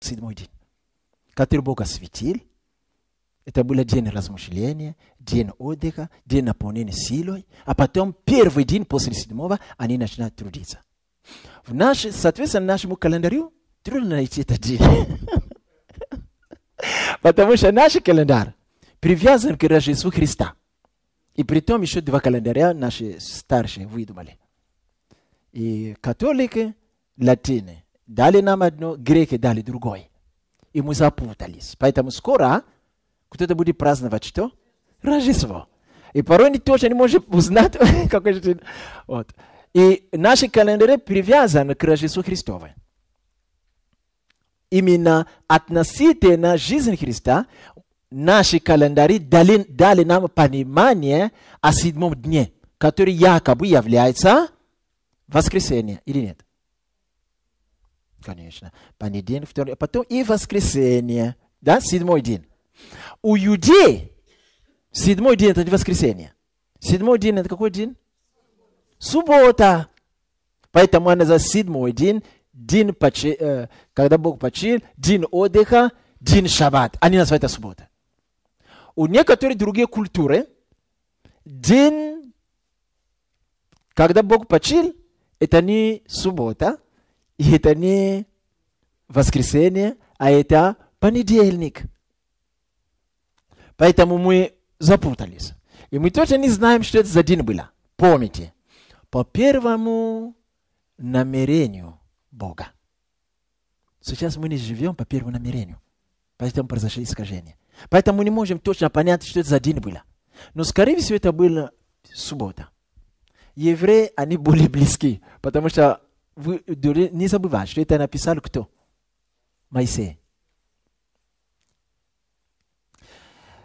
седьмой день, который Бог осветил. Это был день размышления, день отдыха, день наполнения силой. А потом первый день после седьмого они начинают трудиться. Соответственно, нашему календарю трудно найти этот день. Потому что наш календарь привязан к Рождеству Христа. И при том еще два календаря наши старшие выдумали. И католики, латины дали нам одно, греки дали другое. И мы запутались. Поэтому скоро кто-то будет праздновать что? Рождество. И порой тоже не может узнать, какой же день. Вот. И наши календари привязаны к Рождеству Христову. Именно относительно жизни Христа наши календари дали нам понимание о седьмом дне, который якобы является воскресенье, или нет? Конечно. Понедельник, вторник, потом и воскресенье. Да, седьмой день. У людей седьмой день это не воскресенье. Седьмой день это какой день? Суббота. Поэтому она называется седьмой день, когда Бог почил, день отдыха, день шаббат. Они называют это суббота. У некоторых другие культуры день, когда Бог почил, это не суббота, и это не воскресенье, а это понедельник. Поэтому мы запутались. И мы точно не знаем, что это за день было. Помните, по первому намерению Бога. Сейчас мы не живем по первому намерению. Поэтому произошли искажения. Поэтому мы не можем точно понять, что это за день было. Но, скорее всего, это была суббота. Евреи, они были близки. Потому что вы не забывайте, что это написал кто? Моисей.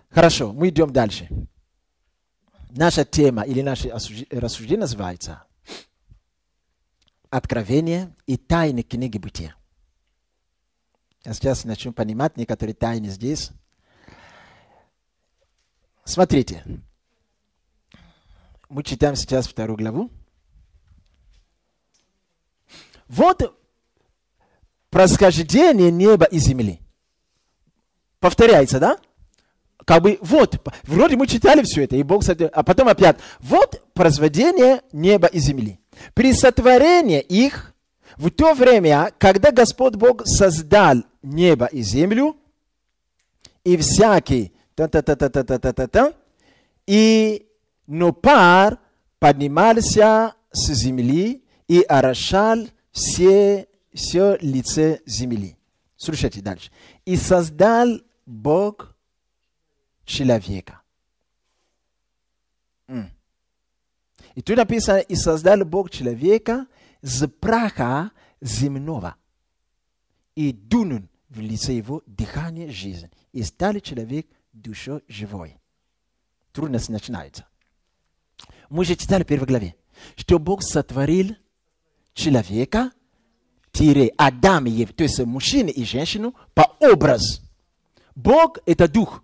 Хорошо, мы идем дальше. Наша тема или наше рассуждение называется «Откровение и тайны книги Бытия». Я сейчас начну понимать некоторые тайны здесь. Смотрите. Мы читаем сейчас 2 главу. Вот происхождение неба и земли. Повторяется, да? Как бы вот, вроде мы читали все это, и Бог, а потом опять, вот произведение неба и земли. При сотворении их, в то время, когда Господь Бог создал небо и землю, и всякий, но пар поднимался с земли и орошал все лице земли. Слушайте дальше. И создал Бог человека. И тут написано, и создал Бог человека с праха земного. И дунул в лице его дыхание жизни. И стал человек душой живой. Трудность начинается. Мы же читали в первой главе, что Бог сотворил человека, Адам и Еву, то есть мужчину и женщину, по образу. Бог это дух.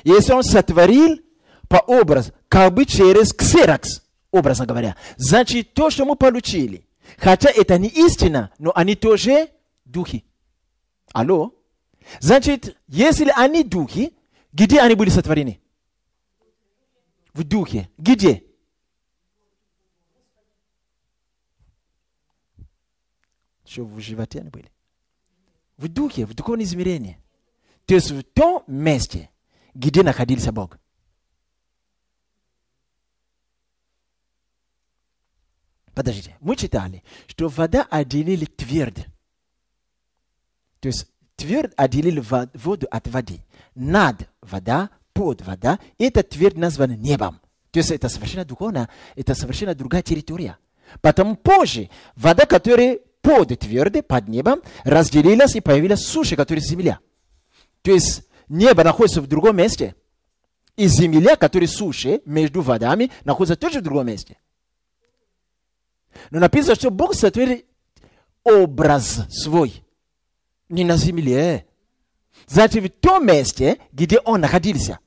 Если он сотворил по образу, как бы через ксерокс, образно говоря, значит то, что мы получили, хотя это не истина, но они тоже духи. Алло? Значит, если они духи, где они были сотворены? В духе. Где? Что в животе они были? В духе, в духовном измерении. То есть в том месте, где находился Бог. Подождите, мы читали, что вода отделили твердь. То есть твердь отделили воду от воды. Над вода, под вода, это твердь названа небом. То есть это совершенно духовно, это совершенно другая территория. Потом позже вода, которая под твердой, под небом, разделилась и появилась суша, которая земля. То есть небо находится в другом месте. И земля, которая суша между водами, находится тоже в другом месте. Но написано, что Бог сотворил образ свой. Не на земле. Значит, в том месте, где он находился.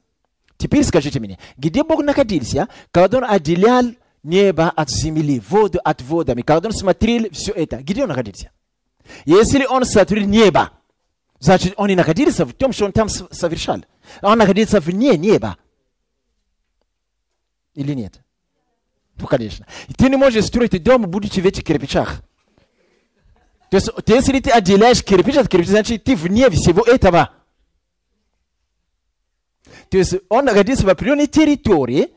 Теперь скажите мне, где Бог находился, когда он отделял небо от земли, воду от водами, когда он смотрел все это, где он находился? Если он сотворил небо, значит, он и находился в том, что он там совершал. Он находится вне неба. Или нет? Ну, конечно. И ты не можешь строить дом, будучи в этих кирпичах. То есть, если ты отделяешь кирпич от кирпича, значит, ты вне всего этого. То есть, он находится в определенной территории,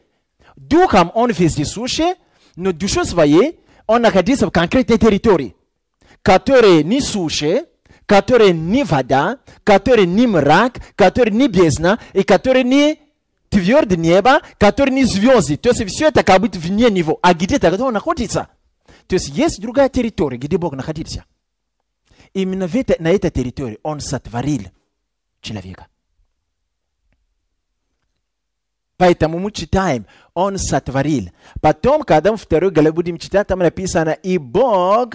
духом он вездесущий, но душой своей он находится в конкретной территории, которая не суша, которая не вода, которая не мрак, которая не бездна, и которая не твердое небо, которое не звезды. То есть все это как бы вне него. А где тогда он находится? То есть есть другая территория, где Бог находится. Именно на этой территории он сотворил человека. Поэтому мы читаем, он сотворил. Потом, когда мы вторую главу будем читать, там написано, и Бог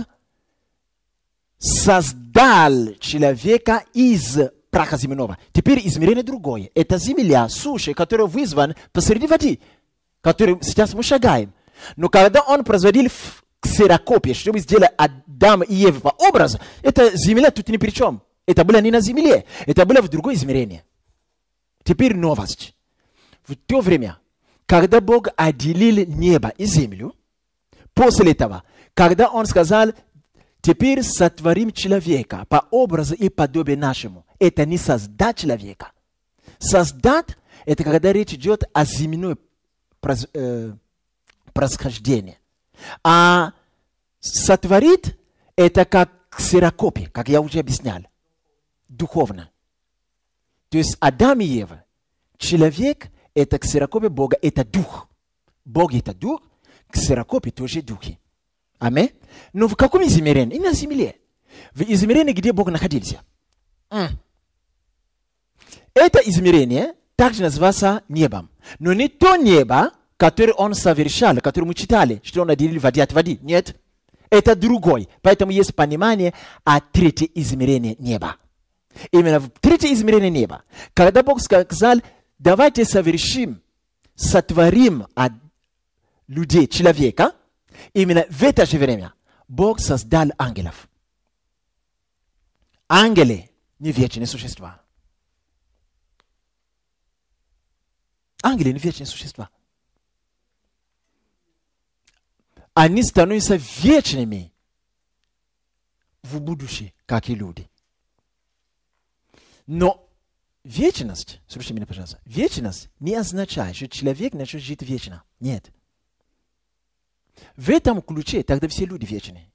создал человека из праха земного. Теперь измерение другое. Это земля, суша, которая вызвана посреди воды, которую сейчас мы шагаем. Но когда он производил ксерокопию, чтобы сделать Адама и Еву по образу, эта земля тут ни при чем. Это было не на земле, это было в другое измерение. Теперь новость. В то время, когда Бог отделил небо и землю, после этого, когда он сказал, теперь сотворим человека по образу и подобию нашему. Это не создать человека. Создать – это когда речь идет о земной происхождении. А сотворить – это как ксерокопия, как я уже объяснял. Духовно. То есть Адам и Ева. Человек – это ксерокопия Бога, это дух. Бог – это дух, ксерокопия тоже духи. Аминь. Но в каком измерении? И на земле. В измерении, где Бог находился. Это измерение также называется небом. Но не то небо, которое он совершал, которое мы читали, что он отделил воды от воды. Нет. Это другой. Поэтому есть понимание о третьем измерении неба. Именно в третьем измерении неба. Когда Бог сказал, давайте сотворим от людей человека, именно в это же время Бог создал ангелов. Ангелы не вечные существа. Ангелы не вечные существа. Они становятся вечными в будущем, как и люди. Но вечность, слушайте меня, пожалуйста, вечность не означает, что человек начнет жить вечно. Нет. В этом ключе тогда все люди вечны.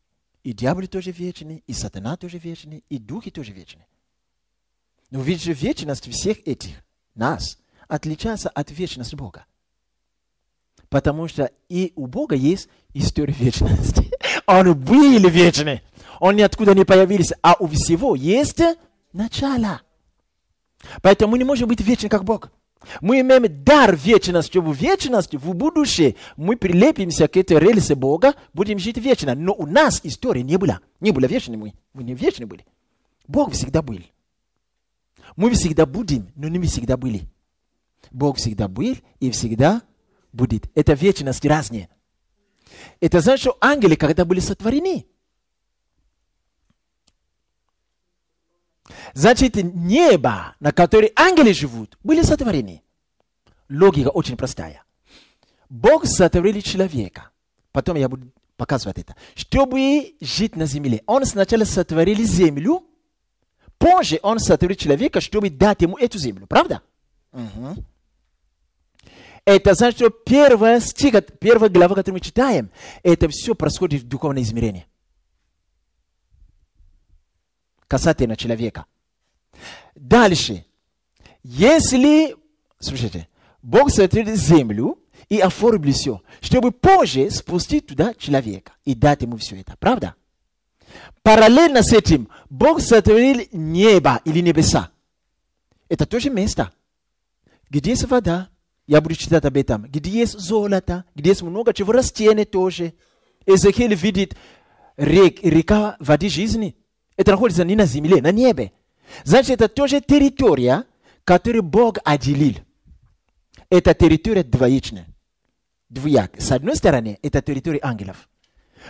И дьяволы тоже вечны, и сатана тоже вечны, и духи тоже вечны. Но видите, вечность всех этих нас отличается от вечности Бога. Потому что и у Бога есть история вечности. Он был вечный. Он ниоткуда не появился. А у всего есть начало. Поэтому мы не можем быть вечны, как Бог. Мы имеем дар вечности, чтобы в вечности, в будущем, мы прилепимся к этой рельсе Бога, будем жить вечно. Но у нас истории не было. Не было вечны мы. Мы не вечны были. Бог всегда был. Мы всегда будем, но не всегда были. Бог всегда был и всегда будет. Это вечность разные. Это значит, что ангелы, когда были сотворены, значит, небо, на котором ангелы живут, были сотворены. Логика очень простая. Бог сотворил человека. Потом я буду показывать это. Чтобы жить на земле. Он сначала сотворил землю, позже он сотворил человека, чтобы дать ему эту землю. Правда? Угу. Это значит, что первая глава, которую мы читаем, это все происходит в духовном измерении. Касательно человека. Дальше. Если, слушайте, Бог сотворил землю и оформил все, чтобы позже спустить туда человека и дать ему все это. Правда? Параллельно с этим, Бог сотворил небо или небеса. Это тоже место, где есть вода. Я буду читать об этом. Где есть золото, где есть много чего, растения тоже. Иезекииль видит река воды жизни. Это находится не на земле, на небе. Значит, это тоже территория, которую Бог отделил. Это территория двоичная. Двояк. С одной стороны, это территория ангелов.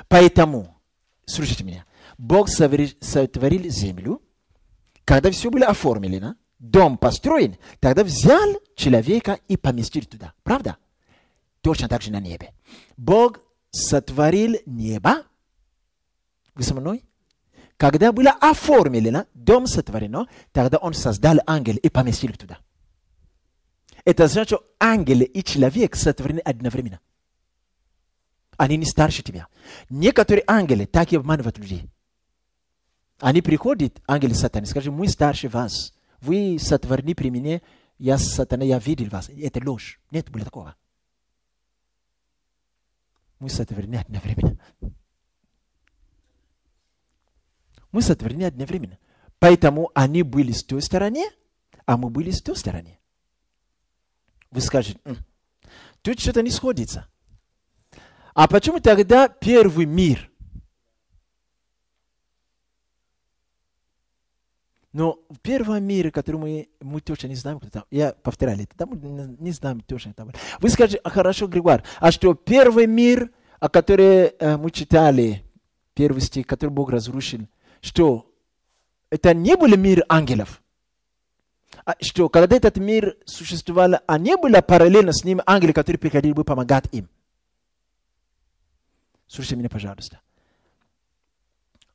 Поэтому, слушайте меня, Бог сотворил землю, когда все было оформлено, дом построен, тогда взял человека и поместил туда. Правда? Точно так же на небе. Бог сотворил небо. Вы со мной? Когда было оформлено, дом сотворено, тогда он создал ангел и поместил туда. Это значит, что ангел и человек сотворены одновременно. Они не старше тебя. Некоторые ангелы так и обманывают людей. Они приходят, ангелы сатаны, скажут, мы старше вас. Вы сотворены при мне, я сатана, я видел вас. Это ложь. Нет, было такого. Мы сотворены одновременно. Мы сотворены одновременно. Поэтому они были с той стороны, а мы были с той стороны. Вы скажете, тут что-то не сходится. А почему тогда первый мир? Но в первом мире, который мы точно не знаем, кто там, я повторяю, это мы не знаем точно. Вы скажете, хорошо, Григорий, а что первый мир, о котором мы читали, первый стих, который Бог разрушил, что это не был мир ангелов? Что когда этот мир существовал, а не было параллельно с ним ангелы, которые приходили бы помогать им? Слушайте меня, пожалуйста.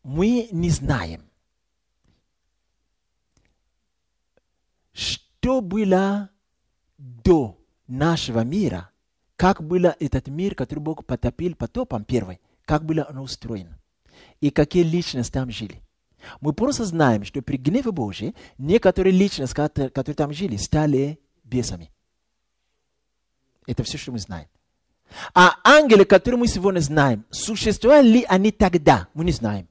Мы не знаем, что было до нашего мира, как был этот мир, который Бог потопил потопом первый, как было он устроен, и какие личности там жили. Мы просто знаем, что при гневе Божьем некоторые личности, которые там жили, стали бесами. Это все, что мы знаем. А ангелы, которые мы сегодня знаем, существовали ли они тогда, мы не знаем.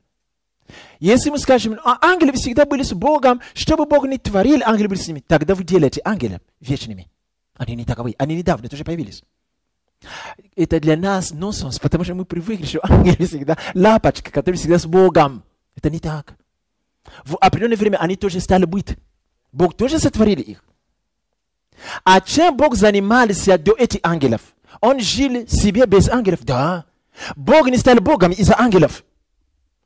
Если мы скажем, ангелы всегда были с Богом, что бы Бог ни творил, ангелы были с ними, тогда вы делаете ангелов вечными. Они не таковы, они недавно тоже появились. Это для нас нонсенс, потому что мы привыкли, что ангелы всегда лапочка, которые всегда с Богом. Это не так. В определенное время они тоже стали быть. Бог тоже сотворил их. А чем Бог занимался до этих ангелов? Он жил себе без ангелов? Да. Бог не стал Богом из-за ангелов.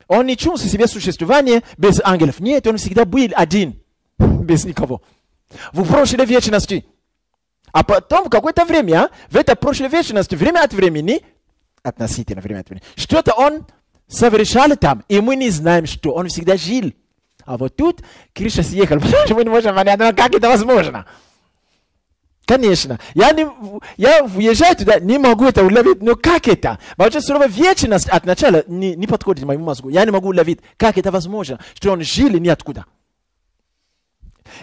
Он не чувствовал себе существование без ангелов. Нет, он всегда был один, без никого. В прошлой вечности. А потом, в какое-то время, в этой прошлой вечности, время от времени, относительно время от времени, что-то он совершал там, и мы не знаем, что он всегда жил. А вот тут Кришна съехал, потому что мы не можем понять, как это возможно. Конечно, я въезжаю туда, не могу это уловить, но как это? Потому что слово вечность от начала не подходит моему мозгу. Я не могу уловить, как это возможно, что он жил и ниоткуда.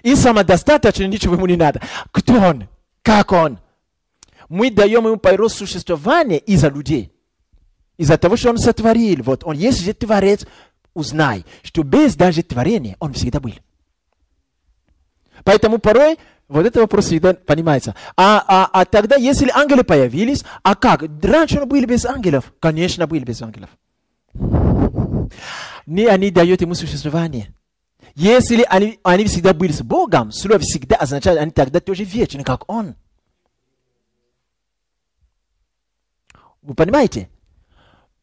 И самодостаточно, ничего ему не надо. Кто он? Как он? Мы даем ему порой существование из-за людей. Из-за того, что он сотворил. Вот он есть же Творец, узнай, что без даже творения он всегда был. Поэтому порой вот этот вопрос всегда понимается. А тогда, если ангелы появились, а как? Раньше он был без ангелов? Конечно, был без ангелов. Не они дают ему существование. Если они всегда были с Богом, слово всегда означает, они тогда тоже вечны, как он. Вы понимаете?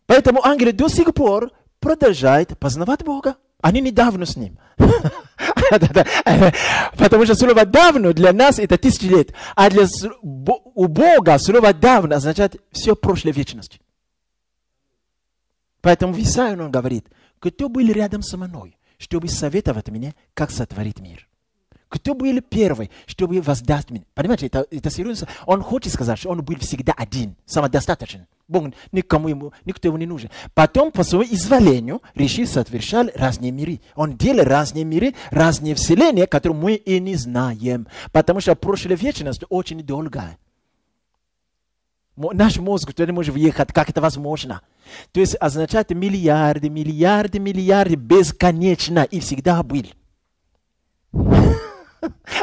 Поэтому ангелы до сих пор продолжают познавать Бога. Они недавно с ним. Потому что слово «давно» для нас это 1000 лет. А у Бога слово «давно» означает все прошлой вечности. Поэтому в Исаии он говорит, кто был рядом со мной, чтобы советовать мне, как сотворить мир. Кто был первый, чтобы воздаст мне? Понимаете, это серьезно. Он хочет сказать, что он был всегда один, самодостаточен. Бог никто ему не нужен. Потом, по своему изволению, решил совершать разные миры. Он делал разные миры, разные вселенные, которые мы и не знаем. Потому что прошлая вечность очень долгая. Наш мозг туда не может въехать, как это возможно. То есть означает миллиарды, миллиарды, миллиарды, бесконечно и всегда был.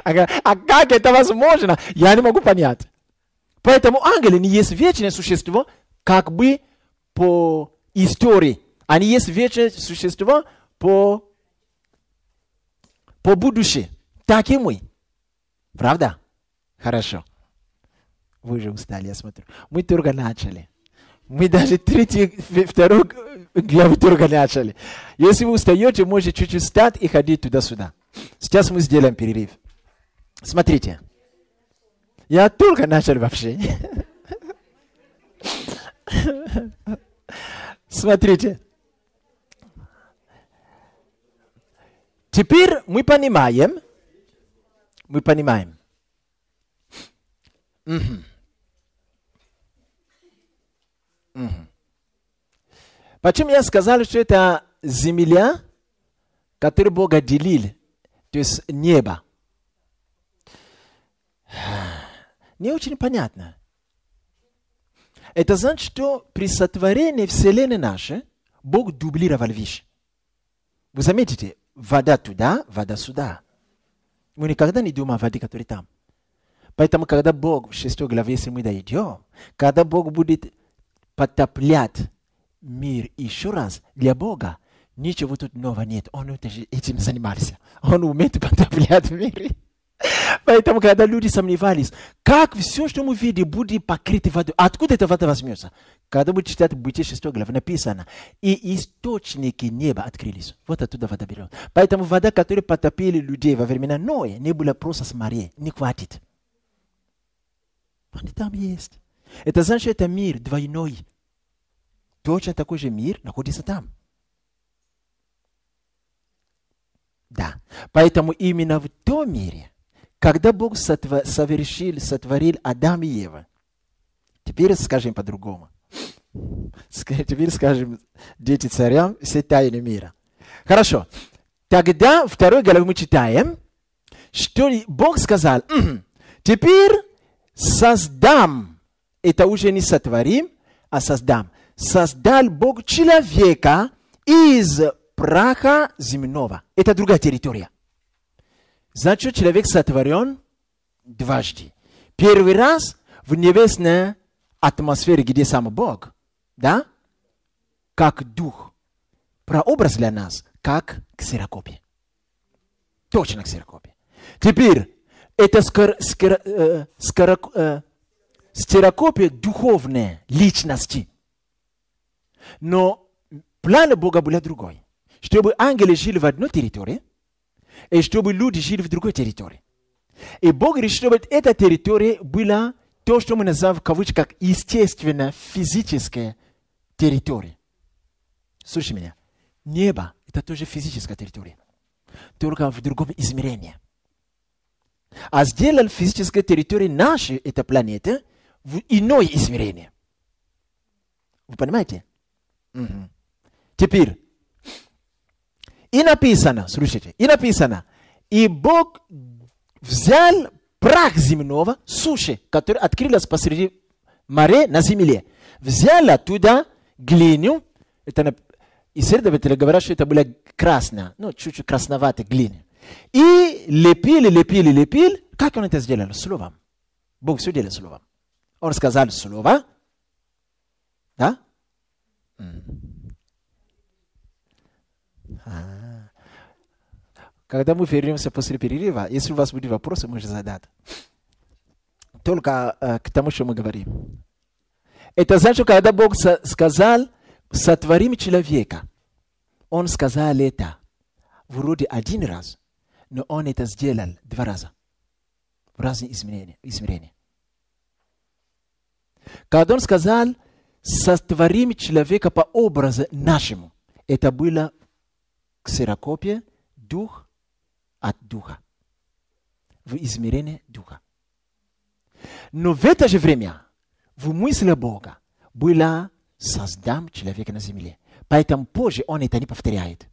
А как это возможно? Я не могу понять. Поэтому ангелы не есть вечное существо, как бы по истории. Они есть вечное существо по будущему. Так и мы. Правда? Хорошо. Вы же устали, я смотрю. Мы только начали. Мы даже 2 главу только начали. Если вы устаете, можете чуть-чуть встать и ходить туда-сюда. Сейчас мы сделаем перерыв. Смотрите. Я только начал вообще. Смотрите. Теперь мы понимаем. Почему я сказал, что это земля, которую Бог отделил, то есть небо? Не очень понятно. Это значит, что при сотворении Вселенной нашей Бог дублировал вещи. Вы заметите, вода туда, вода сюда. Мы никогда не думаем о воде, которая там. Поэтому, когда Бог в 6 главе, если мы дойдем, когда Бог будет потоплять мир еще раз, для Бога ничего тут нового нет. Он этим занимался. Он умеет потоплять мир. Поэтому, когда люди сомневались, как все, что мы видим, будет покрыто водой, откуда эта вода возьмется? Когда будете читать Бытие 6 главы, написано, и источники неба открылись. Вот оттуда вода берет. Поэтому вода, которая потопили людей во времена Ноя, не была просто с моря, не хватит. Они там есть. Это значит, что это мир двойной. Точно такой же мир находится там. Да. Поэтому именно в том мире, когда Бог сотворил Адам и Ева, теперь скажем по-другому. Теперь скажем, дети царям, все тайны мира. Хорошо. Тогда в 2 главе мы читаем, что Бог сказал, теперь создам, это уже не сотворим, а создам. Создал Бог человека из праха земного. Это другая территория. Значит, человек сотворен дважды. Первый раз в небесной атмосфере, где сам Бог, да, как дух. Прообраз для нас, как ксерокопия. Точно ксерокопия. Теперь, это ксерокопия духовной личности. Но план Бога был другой. Чтобы ангелы жили в одной территории, и чтобы люди жили в другой территории. И Бог решил, чтобы эта территория была то, что мы называем в кавычках естественная физическая территория. Слушай меня. Небо – это тоже физическая территория. Только в другом измерении. А сделал физическая территория нашей, этой планеты, в иное измерение. Вы понимаете? Угу. Теперь. И написано, слушайте, и Бог взял прах земного, суши, который открылась посреди моря на земле. Взял оттуда глину, это исследователи говорят, что это была красная, ну, чуть-чуть красноватая глина. И лепил. Как он это сделал? Словом. Бог все делал словом. Он сказал слово, да? Когда мы вернемся после перерыва, если у вас будут вопросы, можете задать. Только к тому, что мы говорим. Это значит, когда Бог сказал, сотворим человека, Он сказал это вроде один раз, но Он это сделал 2 раза. В разные измерения. Когда Он сказал, сотворим человека по образу нашему, это было ксерокопия, дух от духа. В измерении духа. Но в это же время в мысли Бога было создам человека на земле. Поэтому позже он это не повторяет.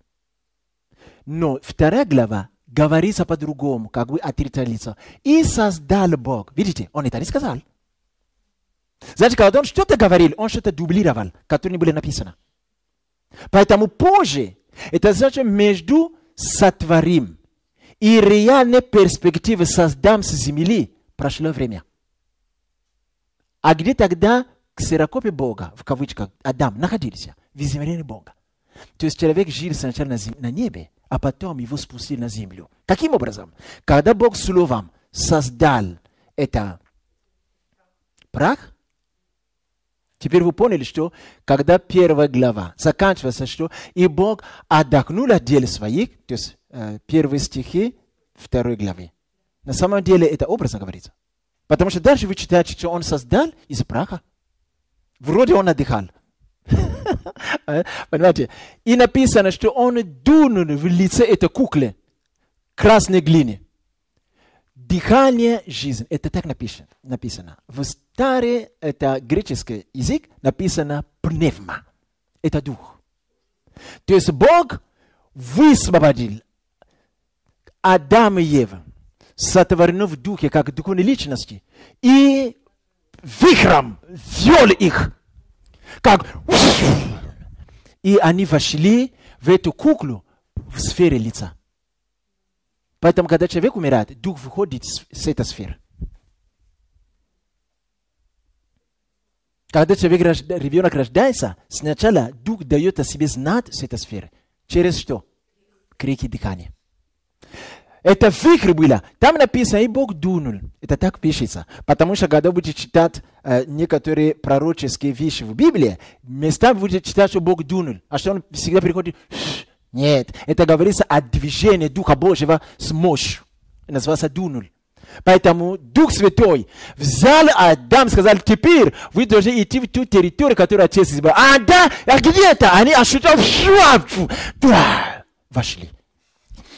Но 2 глава говорится по-другому, как бы от третьего лица. И создал Бог. Видите, он это не сказал. Значит, когда он что-то говорил, он что-то дублировал, которое не было написано. Поэтому позже, это значит между сотворим и реальной перспективой создам с земли прошло время. А где тогда ксерокопия Бога, в кавычках, Адам, находился? В измерении Бога. То есть человек жил сначала на небе, а потом его спустили на землю. Каким образом? Когда Бог словом создал это прах, Теперь вы поняли, что когда первая глава заканчивается, что и Бог отдохнул от дел своих, то есть первые стихи второй главы. На самом деле это образно говорится. Потому что дальше вы читаете, что Он создал из праха. Вроде Он отдыхал. Понимаете? И написано, что Он дунул в лице этой куклы красной глины. Дыхание жизни. Это так написано. В старый, это греческий язык, написано пневма. Это дух. То есть Бог высвободил Адама и Еву, сотворенных в духе, как духовной личности, и вихром ввел их. Как... И они вошли в эту куклу в сфере лица. Поэтому, когда человек умирает, дух выходит с этой сферы. Когда ребенок рождается, сначала дух дает о себе знать с этой сферы. Через что? Крики дыхания. Это вихрь было. Там написано, и Бог дунул. Это так пишется. Потому что, когда будете читать некоторые пророческие вещи в Библии, местами будете читать, что Бог дунул. А что Он всегда приходит... Нет, это говорится о движении Духа Божьего с мощью. Называется дунул. Поэтому Дух Святой взял Адам, сказал, теперь вы должны идти в ту территорию, которую Отец избрал. А где это? Они ощутили, вошли.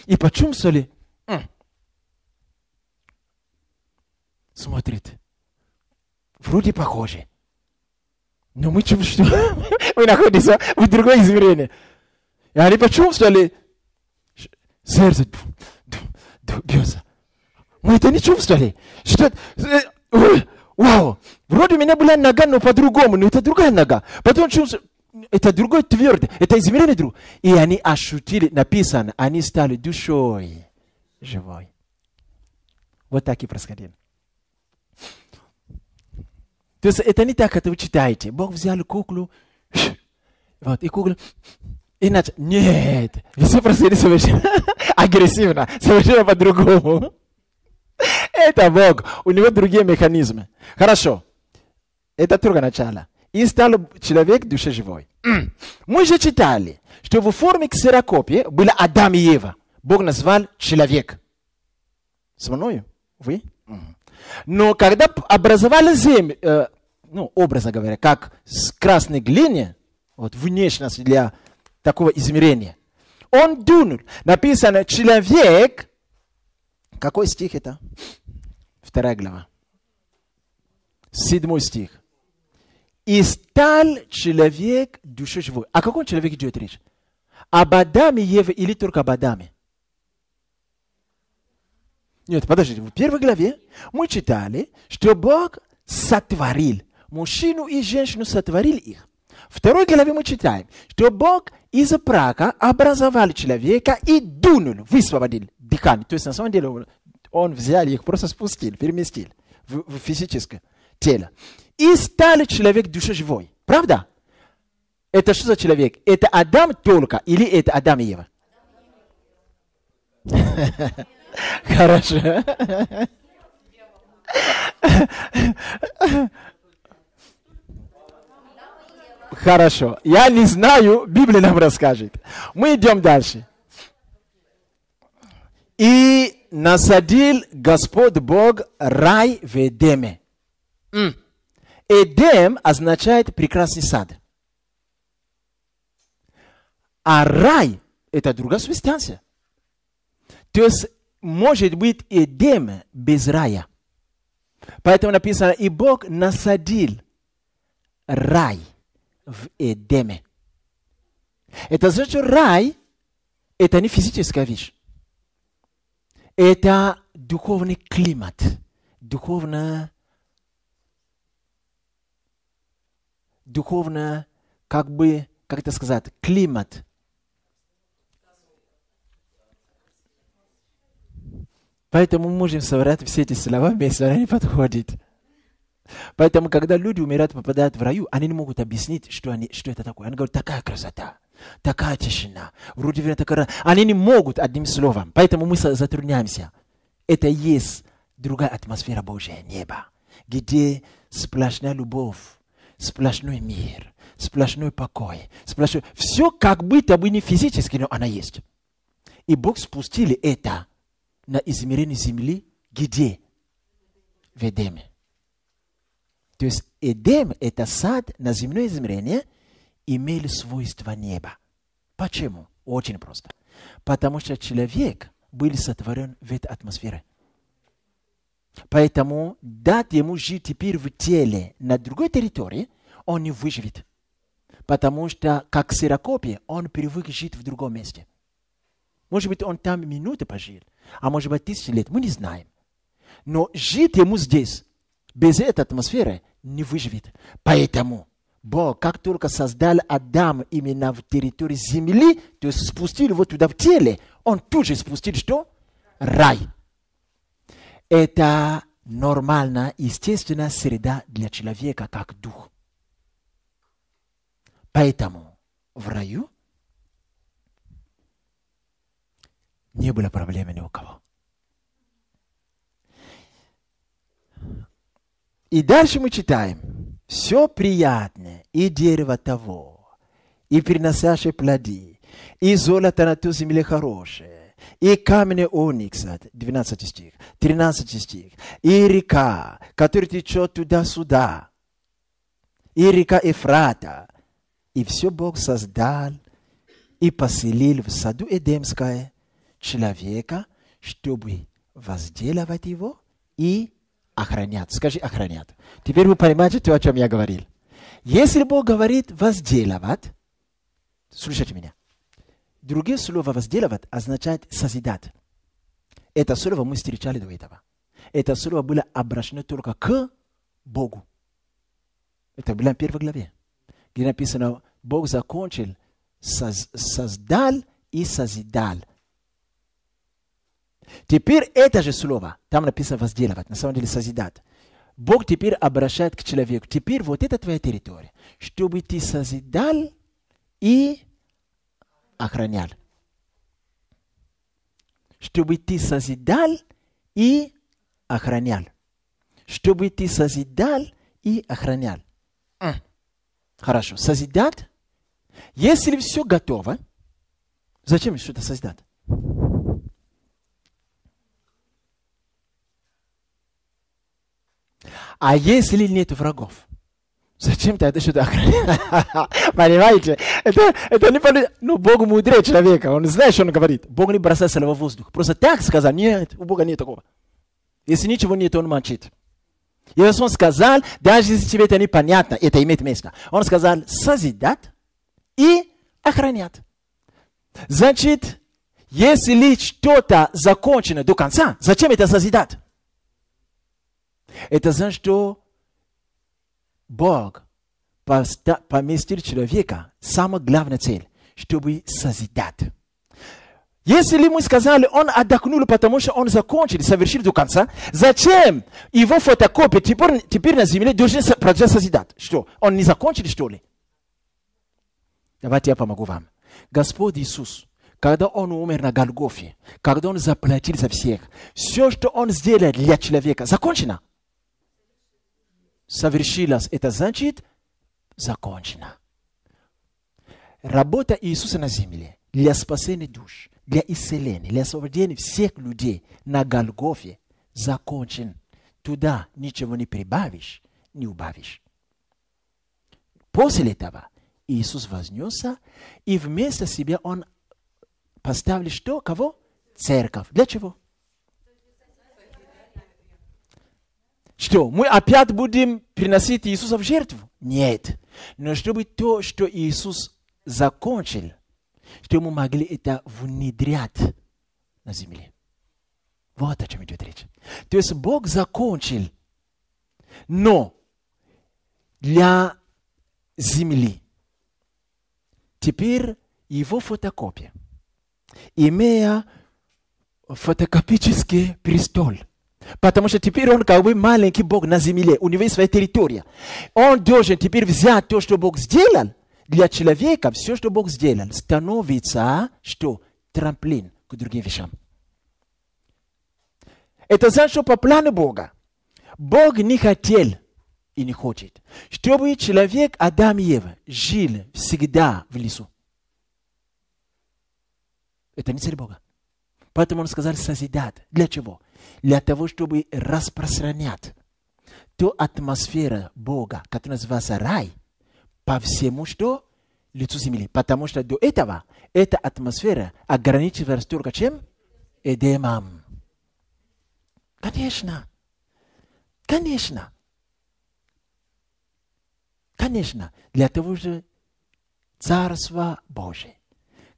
И почувствовали, смотрит, вроде похоже. Но мы чувствуем, что мы находимся в другой измерении. И они почувствовали, сердце бьется. Мы это не чувствовали. Что вау, вроде у меня была нога, но по-другому, но это другая нога. Потом чувствую, это другой твердый, это измерение друг. И они ощутили, написано, они стали душой живой. Вот так и происходило. То есть это не так, как вы читаете. Бог взял куклу, вот, и куклу, иначе, нет, все происходило совершенно агрессивно, совершенно по-другому. Это Бог, у него другие механизмы. Хорошо, это только начало. И стал человек душе живой. Мы же читали, что в форме ксерокопии были Адам и Ева. Бог назвал человек. Со мною? Вы? Но когда образовали землю, образно говоря, как с красной глине, вот внешность для такого измерения, он дунул. Написано, человек, какой стих это? 2 глава. 7 стих. И стал человек душой живой. О каком человеке идет речь? Об Адаме и Еве или только об Адаме? Нет, подождите, в 1 главе мы читали, что Бог сотворил мужчину и женщину, сотворил их. В 2 главе мы читаем, что Бог из праха образовал человека и дунул, высвободил дыхание. То есть на самом деле он взял их, просто спустил, переместил в физическое тело. И стал человек душой живой. Правда? Это что за человек? Это Адам только или это Адам и Ева? Хорошо. Хорошо. Я не знаю, Библия нам расскажет. Мы идем дальше. И насадил Господь Бог рай в Эдеме. Эдем означает прекрасный сад. А рай – это другая субстанция. То есть, может быть, Эдем без рая. Поэтому написано, и Бог насадил рай в Эдеме. Это значит, что рай – это не физическая вещь. Это духовный климат, духовно, как это сказать, климат. Поэтому мы можем собрать все эти слова вместе, они не подходят. Поэтому, когда люди умирают, попадают в раю, они не могут объяснить, что это такое. Они говорят, такая красота, такая тишина, вроде бы такая... Они не могут одним словом. Поэтому мы затрудняемся. Это есть другая атмосфера Божьего неба, где сплошная любовь, сплошной мир, сплошной покой, сплошной... Все как будто бы не физически, но она есть. И Бог спустили это на измерение земли, где? В Эдеме. То есть Эдем, это сад на земное измерение, имели свойства неба. Почему? Очень просто. Потому что человек был сотворен в этой атмосфере. Поэтому дать ему жить теперь в теле на другой территории, он не выживет. Потому что, как ксерокопия, он привык жить в другом месте. Может быть, он там минуты пожил, а может быть, 1000 лет, мы не знаем. Но жить ему здесь, без этой атмосферы, не выживет. Поэтому Бог, как только создал Адама именно в территории земли, то есть спустил его туда в теле, он тут же спустил что? Рай. Это нормальная, естественная среда для человека, как дух. Поэтому в раю не было проблемы ни у кого. И дальше мы читаем. Все приятное, и дерево того, и приносящее плоды, и золото на той земле хорошее, и камень оникса, 12 стих, 13 стих, и река, которая течет туда-сюда, и река Ефрата, и все Бог создал и поселил в саду Эдемское человека, чтобы возделывать его и охранять. Скажи, охранять. Теперь вы понимаете то, о чем я говорил. Если Бог говорит возделывать, слушайте меня. Другое слово возделывать означает созидать. Это слово мы встречали до этого. Это слово было обращено только к Богу. Это было в первой главе, где написано, Бог закончил, создал и созидал. Теперь это же слово, там написано возделывать, на самом деле созидать. Бог теперь обращает к человеку. Теперь вот это твоя территория, чтобы ты созидал и охранял. Чтобы ты созидал и охранял. Чтобы ты созидал и охранял. Хорошо, созидать. Если все готово, зачем что-то созидать? А если нет врагов? Зачем тогда что-то охранять? Понимаете? Это не понятно. Ну, Бог мудрее человека. Он знает, что он говорит. Бог не бросает слова в воздух. Просто так сказал. Нет, у Бога нет такого. Если ничего нет, он молчит. Если он сказал, даже если тебе это непонятно, это имеет место. Он сказал созидать и охранять. Значит, если что-то закончено до конца, зачем это созидать? Это значит, что Бог поместил человека, самая главная цель, чтобы созидать. Если мы сказали, он отдохнул, потому что он закончил, совершил до конца, зачем его фотокопия теперь на земле должен продолжать созидать? Что, он не закончил, что ли? Давайте я помогу вам. Господь Иисус, когда он умер на Голгофе, когда он заплатил за всех, все, что он сделал для человека, закончено. Совершилось, это значит закончено. Работа Иисуса на земле для спасения душ, для исцеления, для освобождения всех людей на Голгофе закончен. Туда ничего не прибавишь, не убавишь. После этого Иисус вознесся, и вместо себя Он поставил что? Кого? Церковь. Для чего? Что, мы опять будем приносить Иисуса в жертву? Нет. Но чтобы то, что Иисус закончил, что мы могли это внедрять на земле. Вот о чем идет речь. То есть Бог закончил, но для земли. Теперь его фотокопия, имея фотокопический престол. Потому что теперь он как бы маленький Бог на земле, у него есть своя территория. Он должен теперь взять то, что Бог сделал. Для человека все, что Бог сделал, становится что? Трамплин к другим вещам. Это значит, что по плану Бога, Бог не хотел и не хочет. Чтобы человек, Адам и Ева, жил всегда в лесу. Это не цель Бога. Поэтому он сказал созидать. Для чего? Для того, чтобы распространять ту атмосферу Бога, которая называется рай, по всему, что лицу земли. Потому что до этого эта атмосфера ограничивалась только чем? Эдемом. Конечно. Конечно. Конечно. Для того же Царство Божие,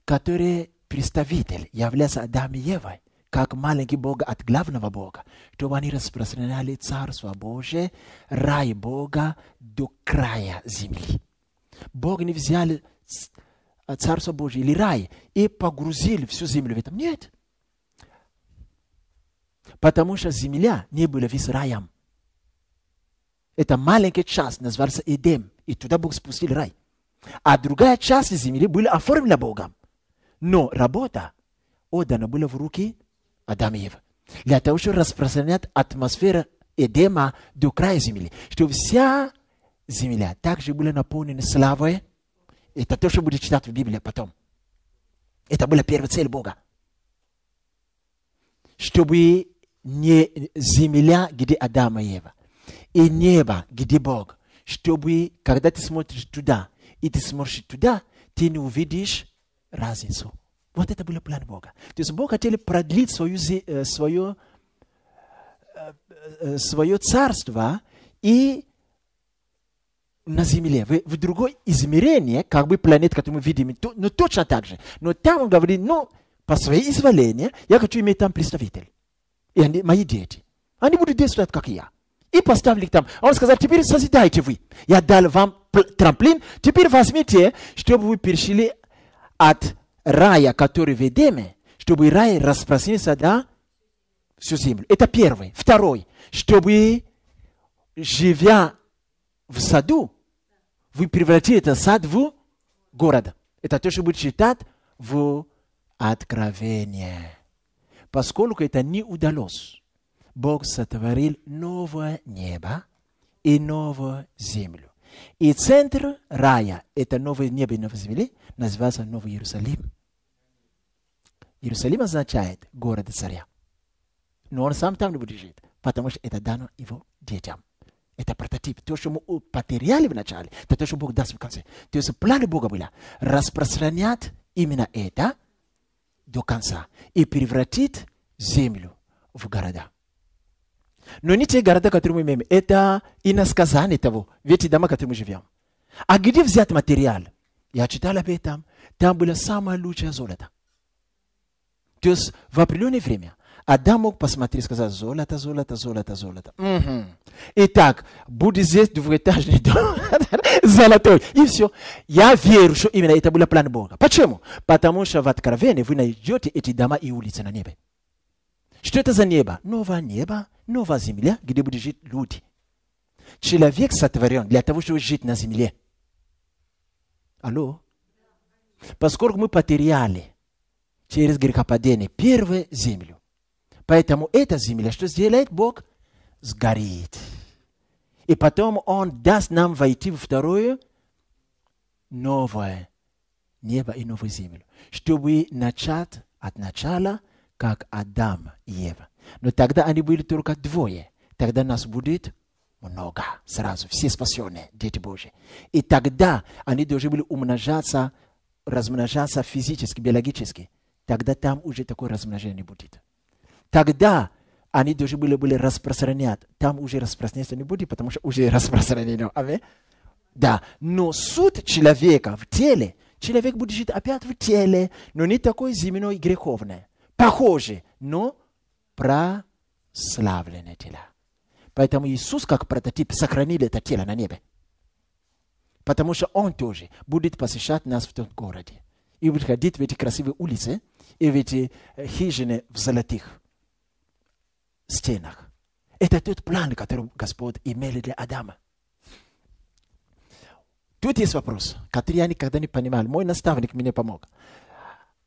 которое представитель является Адам и Евой, как маленький Бог от главного Бога, чтобы они распространяли Царство Божие, рай Бога до края земли. Бог не взял Царство Божие или рай и погрузил всю землю в этом. Нет. Потому что земля не была весь раем. Это маленькая часть называется Эдем, и туда Бог спустил рай. А другая часть земли была оформлена Богом. Но работа отдана была в руки Адама и Евы. Для того, чтобы распространять атмосферу Эдема до края земли. Чтобы вся земля также была наполнена славой. Это то, что будет читать в Библии потом. Это была первая цель Бога. Чтобы не земля, где Адам и Ева, и небо, где Бог. Чтобы, когда ты смотришь туда, и ты смотришь туда, ты не увидишь разницу. Вот это был план Бога. То есть Бог хотел продлить свое царство и на земле, в другое измерение, как бы планет, которую мы видим, но точно так же. Но там он говорит, по своей изволению, я хочу иметь там представителей. И они, мои дети, они будут действовать, как я. И поставили там. Он сказал, теперь созидайте вы. Я дал вам трамплин, теперь возьмите, чтобы вы перешли от рая, который в Эдеме, чтобы рай распространился на всю землю. Это первый. Второй, чтобы, живя в саду, вы превратили этот сад в город. Это то, что будет читать в Откровении. Поскольку это не удалось, Бог сотворил новое небо и новую землю. И центр рая, это новое небо и новая земля, называется Новый Иерусалим. Иерусалим означает город царя. Но он сам там не будет жить, потому что это дано его детям. Это прототип. То, что мы потеряли в начале, это то, что Бог даст в конце. То есть план Бога был распространять именно это до конца и превратить землю в города. Но не те города, которые мы имеем, это иносказание того, в эти дома, в которых мы живем. А где взять материал? Я читал об этом. Там было самое лучшее золото. То есть в определенное время Адам мог посмотреть и сказать, золото, золото, золото, золото. Угу. Итак, будет здесь двухэтажный дом, золотой. И все. Я верю, что именно это был план Бога. Почему? Потому что в Откровении вы найдете эти дома и улицы на небе. Что это за небо? Новое небо, новая земля, где будут жить люди. Человек сотворен для того, чтобы жить на земле. Алло? Поскольку мы потеряли через грехопадение первую землю, поэтому эта земля, что сделает Бог? Сгорит. И потом Он даст нам войти в второе новое небо и новую землю, чтобы начать от начала, как Адам и Ева. Но тогда они были только двое. Тогда нас будет много сразу. Все спасенные, дети Божьи. И тогда они должны были умножаться, размножаться физически, биологически. Тогда там уже такое размножение не будет. Тогда они должны были распространять. Там уже распространяться не будет, потому что уже распространено. Аминь. Да, но суть человека в теле, человек будет жить опять в теле, но не такой земной и греховный. Похожий, но прославленное тело. Поэтому Иисус как прототип сохранил это тело на небе. Потому что Он тоже будет посещать нас в том городе. И будет ходить в эти красивые улицы и в эти хижины в золотых стенах. Это тот план, который Господь имел для Адама. Тут есть вопрос, который я никогда не понимал. Мой наставник мне помог.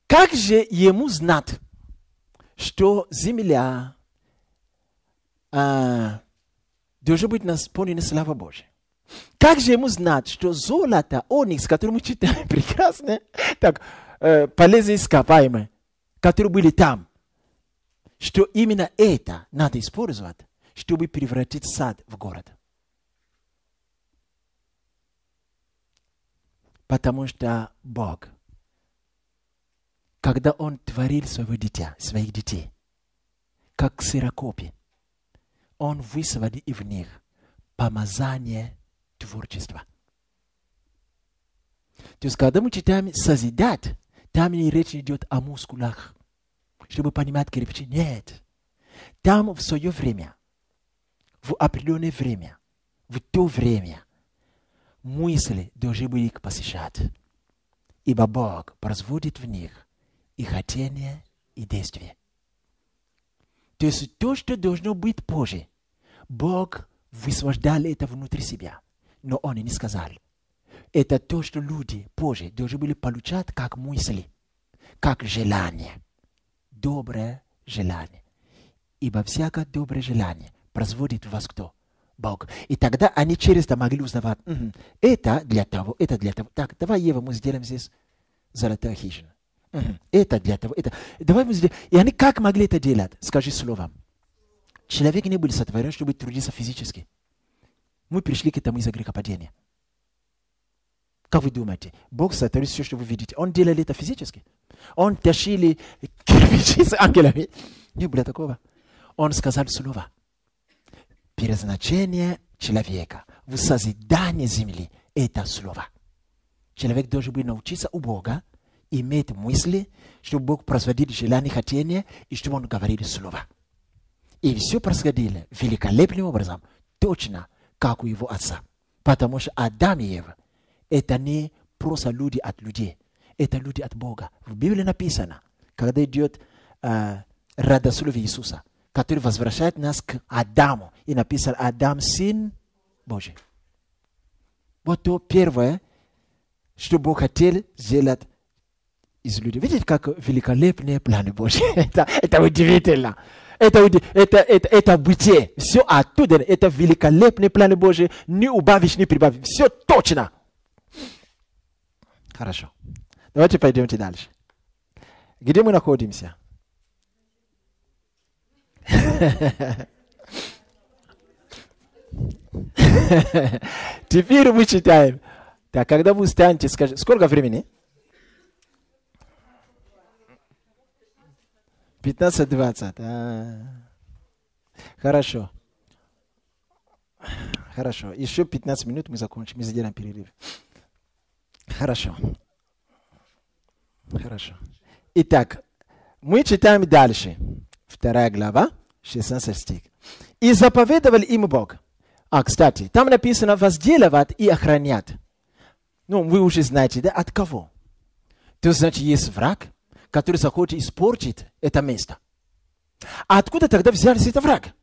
Как же ему знать, что земля должно быть наполнено слава Божья. Как же ему знать, что золото, оникс, который мы читаем прекрасно, так, полезные ископаемые, которые были там, что именно это надо использовать, чтобы превратить сад в город. Потому что Бог, когда Он творил своих детей, как ксерокопии, Он высвободил в них помазание творчества. То есть, когда мы читаем «созидать», там не речь идет о мускулах, чтобы понимать кирпичи. Нет. Там в свое время, в определенное время, в то время, мысли должны были их посещать. Ибо Бог производит в них и хотение, и действие. То есть то, что должно быть позже, Бог высвобождал это внутри себя. Но Он и не сказал. Это то, что люди позже должны были получать как мысли, как желание. Доброе желание. Ибо всякое доброе желание производит в вас кто? Бог. И тогда они через это могли узнавать, это для того, это для того. Так, давай, Ева, мы сделаем здесь золотая хижина. Это для того, это. Давай мы сделаем. И они как могли это делать? Скажи словом. Человек не был сотворен, чтобы трудиться физически. Мы пришли к этому из-за грехопадения. Как вы думаете, Бог сотворил все, что вы видите? Он делал это физически? Он тащили кирпичи с ангелами? Не было такого. Он сказал слово. Предназначение человека в созидании земли – это слово. Человек должен был научиться у Бога иметь мысли, чтобы Бог производил желание, хотение, и чтобы Он говорил слово. И все происходило великолепным образом, точно как у его отца. Потому что Адам и Ева – это не просто люди от людей, это люди от Бога. В Библии написано, когда идет родословие Иисуса, который возвращает нас к Адаму. И написано Адам – сын Божий. Вот то первое, что Бог хотел сделать из людей. Видите, как великолепные планы Божьи. Это удивительно. Это бытие. Все оттуда. Это великолепные планы Божьи. Не убавишь, не прибавишь. Все точно. Хорошо. Давайте пойдемте дальше. Где мы находимся? Теперь мы читаем. Так, когда вы устанете, скажите, сколько времени? 15-20. Хорошо. Хорошо. Еще 15 минут мы закончим. Мы сделаем перерыв. Хорошо. Хорошо. Итак, мы читаем дальше. 2 глава, 16 стих. «И заповедовал им Бог». Кстати, там написано «возделывать и охранять». Ну, вы уже знаете, да, от кого? То есть, значит, есть враг, который захочет испортить это место. А откуда тогда взялся этот враг?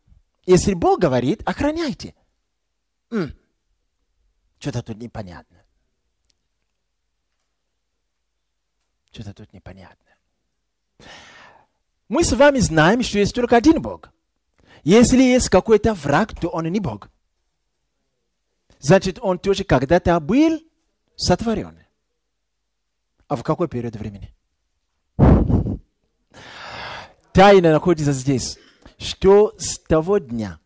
Если Бог говорит, охраняйте. Что-то тут непонятно. Что-то тут непонятно. Мы с вами знаем, что есть только один Бог. Если есть какой-то враг, то он не Бог. Значит, он тоже когда-то был сотворен. А в какой период времени? Тайна находится здесь, что с того дня,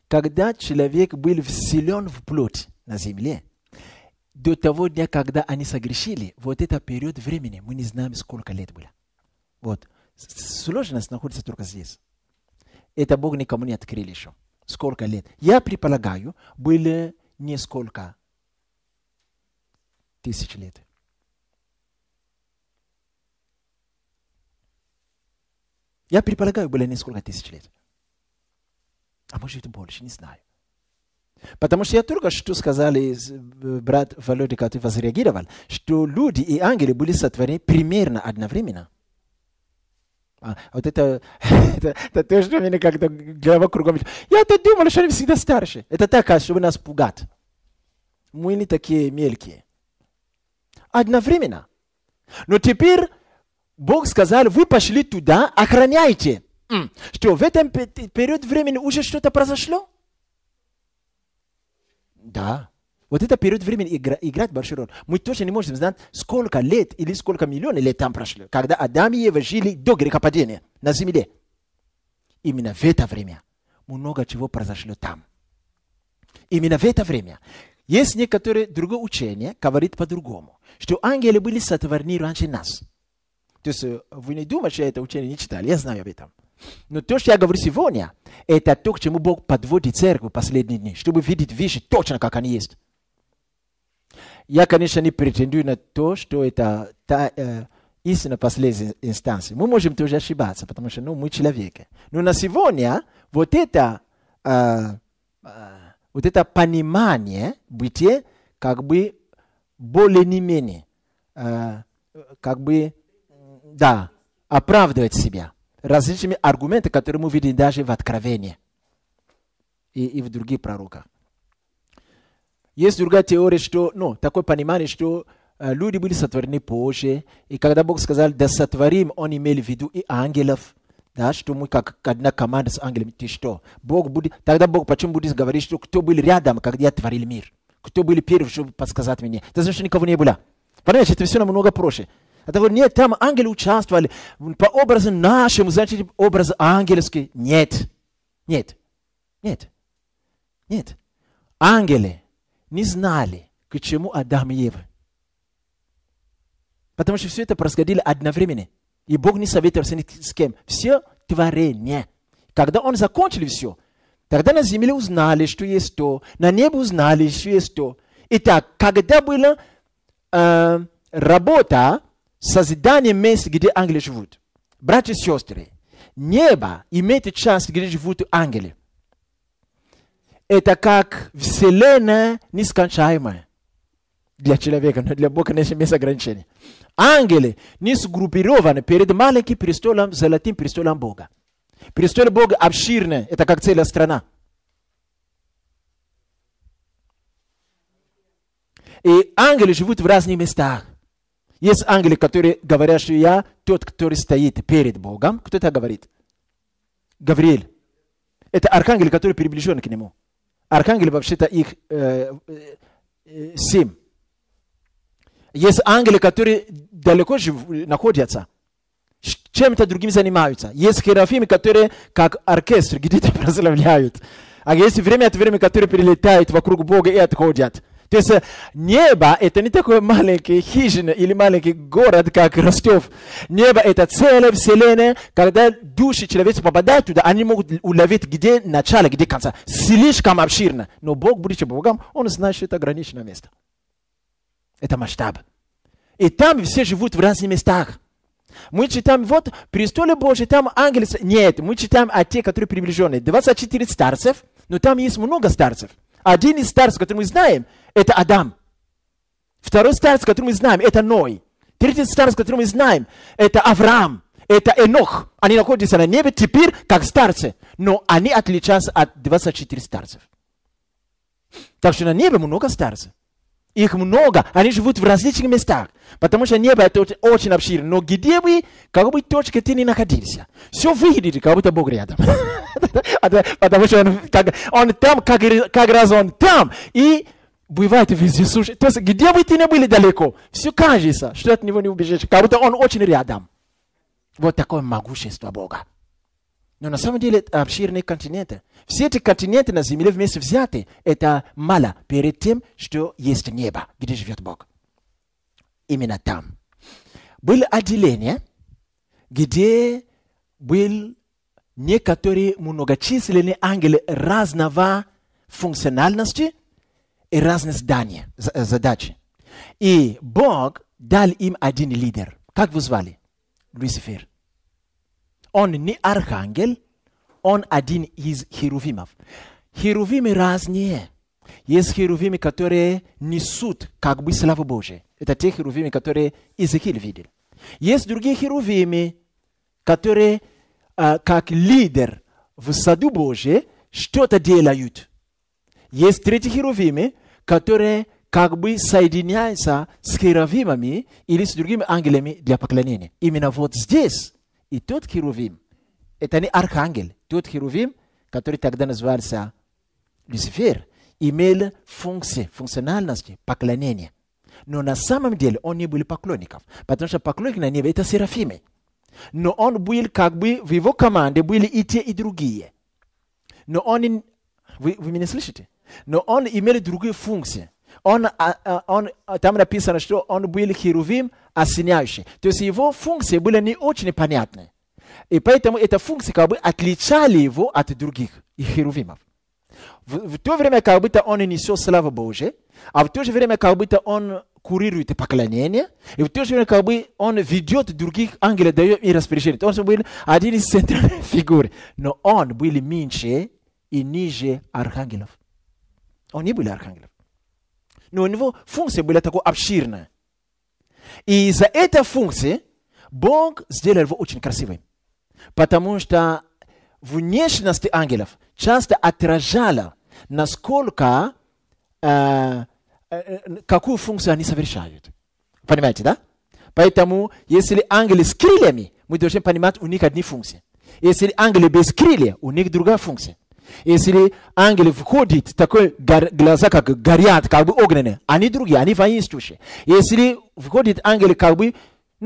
когда человек был вселен в плоть на земле, до того дня, когда они согрешили, вот это период времени, мы не знаем, сколько лет было. Вот. Сложность находится только здесь. Это Бог никому не открыл еще. Сколько лет? Я предполагаю, было несколько тысяч лет. Я предполагаю, было несколько тысяч лет. А может больше, не знаю. Потому что я только что сказали, брат Володя, который возреагировал, что люди и ангелы были сотворены примерно одновременно. Вот это то, что меня как-то голова кругом. Я-то думал, что они всегда старше. Это так, чтобы нас пугать. Мы не такие мелкие. Одновременно. Но теперь Бог сказал, вы пошли туда, охраняйте. Что в этом период времени уже что-то произошло? Да. Вот это период времени играет большую роль. Мы точно не можем знать, сколько лет или сколько миллионов лет там прошло, когда Адам и Ева жили до грехопадения на земле. Именно в это время много чего произошло там. Именно в это время. Есть некоторые другое учение, говорит по-другому, что ангелы были сотворены раньше нас. То есть вы не думаете, что это учение не читали, я знаю об этом. Но то, что я говорю сегодня, это то, к чему Бог подводит церковь в последние дни, чтобы видеть вещи точно, как они есть. Я, конечно, не претендую на то, что это истина последней инстанции. Мы можем тоже ошибаться, потому что мы человеки. Но на сегодня вот это понимание бытия как бы более не менее оправдывает себя различными аргументами, которые мы видим даже в Откровении и в других пророках. Есть другая теория, что, такое понимание, что люди были сотворены позже, и когда Бог сказал, да сотворим, Он имел в виду и ангелов, да, что мы как одна команда с ангелами, ты что? Тогда Бог почему будет говорить, что кто был рядом, когда я творил мир? Кто были первые, чтобы подсказать мне? Это значит, что никого не было. Понимаете, это все намного проще. Это вот нет, там ангелы участвовали по образу нашему, значит, образ ангельский. Нет. Ангелы не знали, к чему Адам и Ева. Потому что все это происходило одновременно. И Бог не советовался ни с кем. Все творение. Когда Он закончил все, тогда на земле узнали, что есть то, на небе узнали, что есть то. Итак, когда была работа, создание места, где ангелы живут. Братья и сестры, небо имеет часть, где живут ангелы. Это как вселенная нескончаемая для человека, но для Бога, конечно, без ограничений. Ангелы не сгруппированы перед маленьким престолом, золотым престолом Бога. Престол Бога обширный, это как целая страна. И ангелы живут в разных местах. Есть ангелы, которые говорят, что я тот, который стоит перед Богом. Кто это говорит? Гавриэль. Это архангел, который приближен к нему. Архангелы вообще-то их 7. Есть ангелы, которые далеко находятся. Чем-то другим занимаются. Есть херафимы, которые как оркестр где-то прославляют. А есть время от времени, которые перелетают вокруг Бога и отходят. То есть небо это не такой маленький хижина или маленький город, как Ростов. Небо это целая вселенная. Когда души человека попадают туда, они могут уловить, где начало, где конца. Слишком обширно. Но Бог, будучи Богом, Он знает, что это ограниченное место. Это масштаб. И там все живут в разных местах. Мы читаем, вот, престоле Божий, там ангелы. Нет, мы читаем о тех, которые приближены. 24 старцев, но там есть много старцев. Один из старцев, который мы знаем, это Адам. Второй старец, который мы знаем, это Ной. Третий старец, который мы знаем, это Авраам. Это Энох. Они находятся на небе теперь как старцы. Но они отличаются от 24 старцев. Так что на небе много старцев. Их много. Они живут в различных местах. Потому что небо это очень обширно. Но где бы, как бы точка ты не находился, все выглядит, как будто Бог рядом. Потому что он там, как раз он там. И бывает везде суши. То есть, где бы ты не были далеко, все кажется, что от него не убежишь. Как будто он очень рядом. Вот такое могущество Бога. Но на самом деле это обширные континенты. Все эти континенты на земле вместе взяты, это мало перед тем, что есть небо, где живет Бог. Именно там. Было отделение, где был некоторые многочисленные ангелы разного функциональности и разных задач. И Бог дал им один лидер. Как вы звали? Люцифер. Он не архангел, он один из херувимов. Херувимы разные. Есть херувимы, которые несут как бы славу Божию. Это те херувимы, которые Иезекииль видел. Есть другие херувимы, которые как лидер в саду Божьем что-то делают. Есть третьи херувимы, которые как бы соединяются с херувимами или с другими ангелами для поклонения. Именно вот здесь и тот херувим, это не архангел, тот херувим, который тогда назывался Люцифер, имели функциональности поклонения. Но на самом деле он не был поклонником, потому что поклонники на небе это серафимы. Но он был как бы, в его команде были и те, и другие. Но он, вы меня слышите? Но он имел другие функции. Там написано, что он был херувим осеняющий. То есть его функции были не очень понятны. И поэтому эта функция как бы отличали его от других херувимов. В то время как будто он несет славу Божию, а в то же время как будто он курирует поклонение, и в то же время как бы он ведет других ангелов, дает им распоряжение. Он был один из центральных фигур, но он был меньше и ниже архангелов. Он не был архангелом. Но у него функция была такой обширная. И из-за этой функции Бог сделал его очень красивым. Потому что внешность ангелов часто отражала, насколько, какую функцию они совершают. Понимаете, да? Поэтому, если ангелы с крыльями, мы должны понимать, у них одни функции. Если ангелы без крылья, у них другая функция. Если ангелы входят, такой глаза как горят, как бы огненные, они другие, они воинствующие. Если входят ангелы как бы,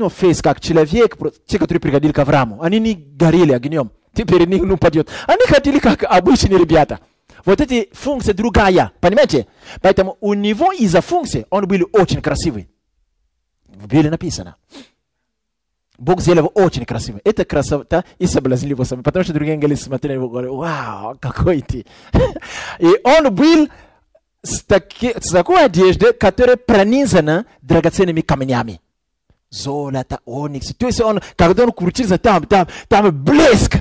фейс как человек, те, которые приходили к Аврааму, они не горели огнем, теперь не упадет. Они ходили как обычные ребята. Вот эти функции другая, понимаете? Поэтому у него из-за функции он был очень красивый. В Библии написано. Бог сделал его очень красивым. Это красота и соблазнливость. Потому что другие ангелы смотрели его и говорили, вау, какой ты. И он был с такой одеждой, которая пронизана драгоценными камнями. Золото, оникс. То есть когда он крутился, там блеск.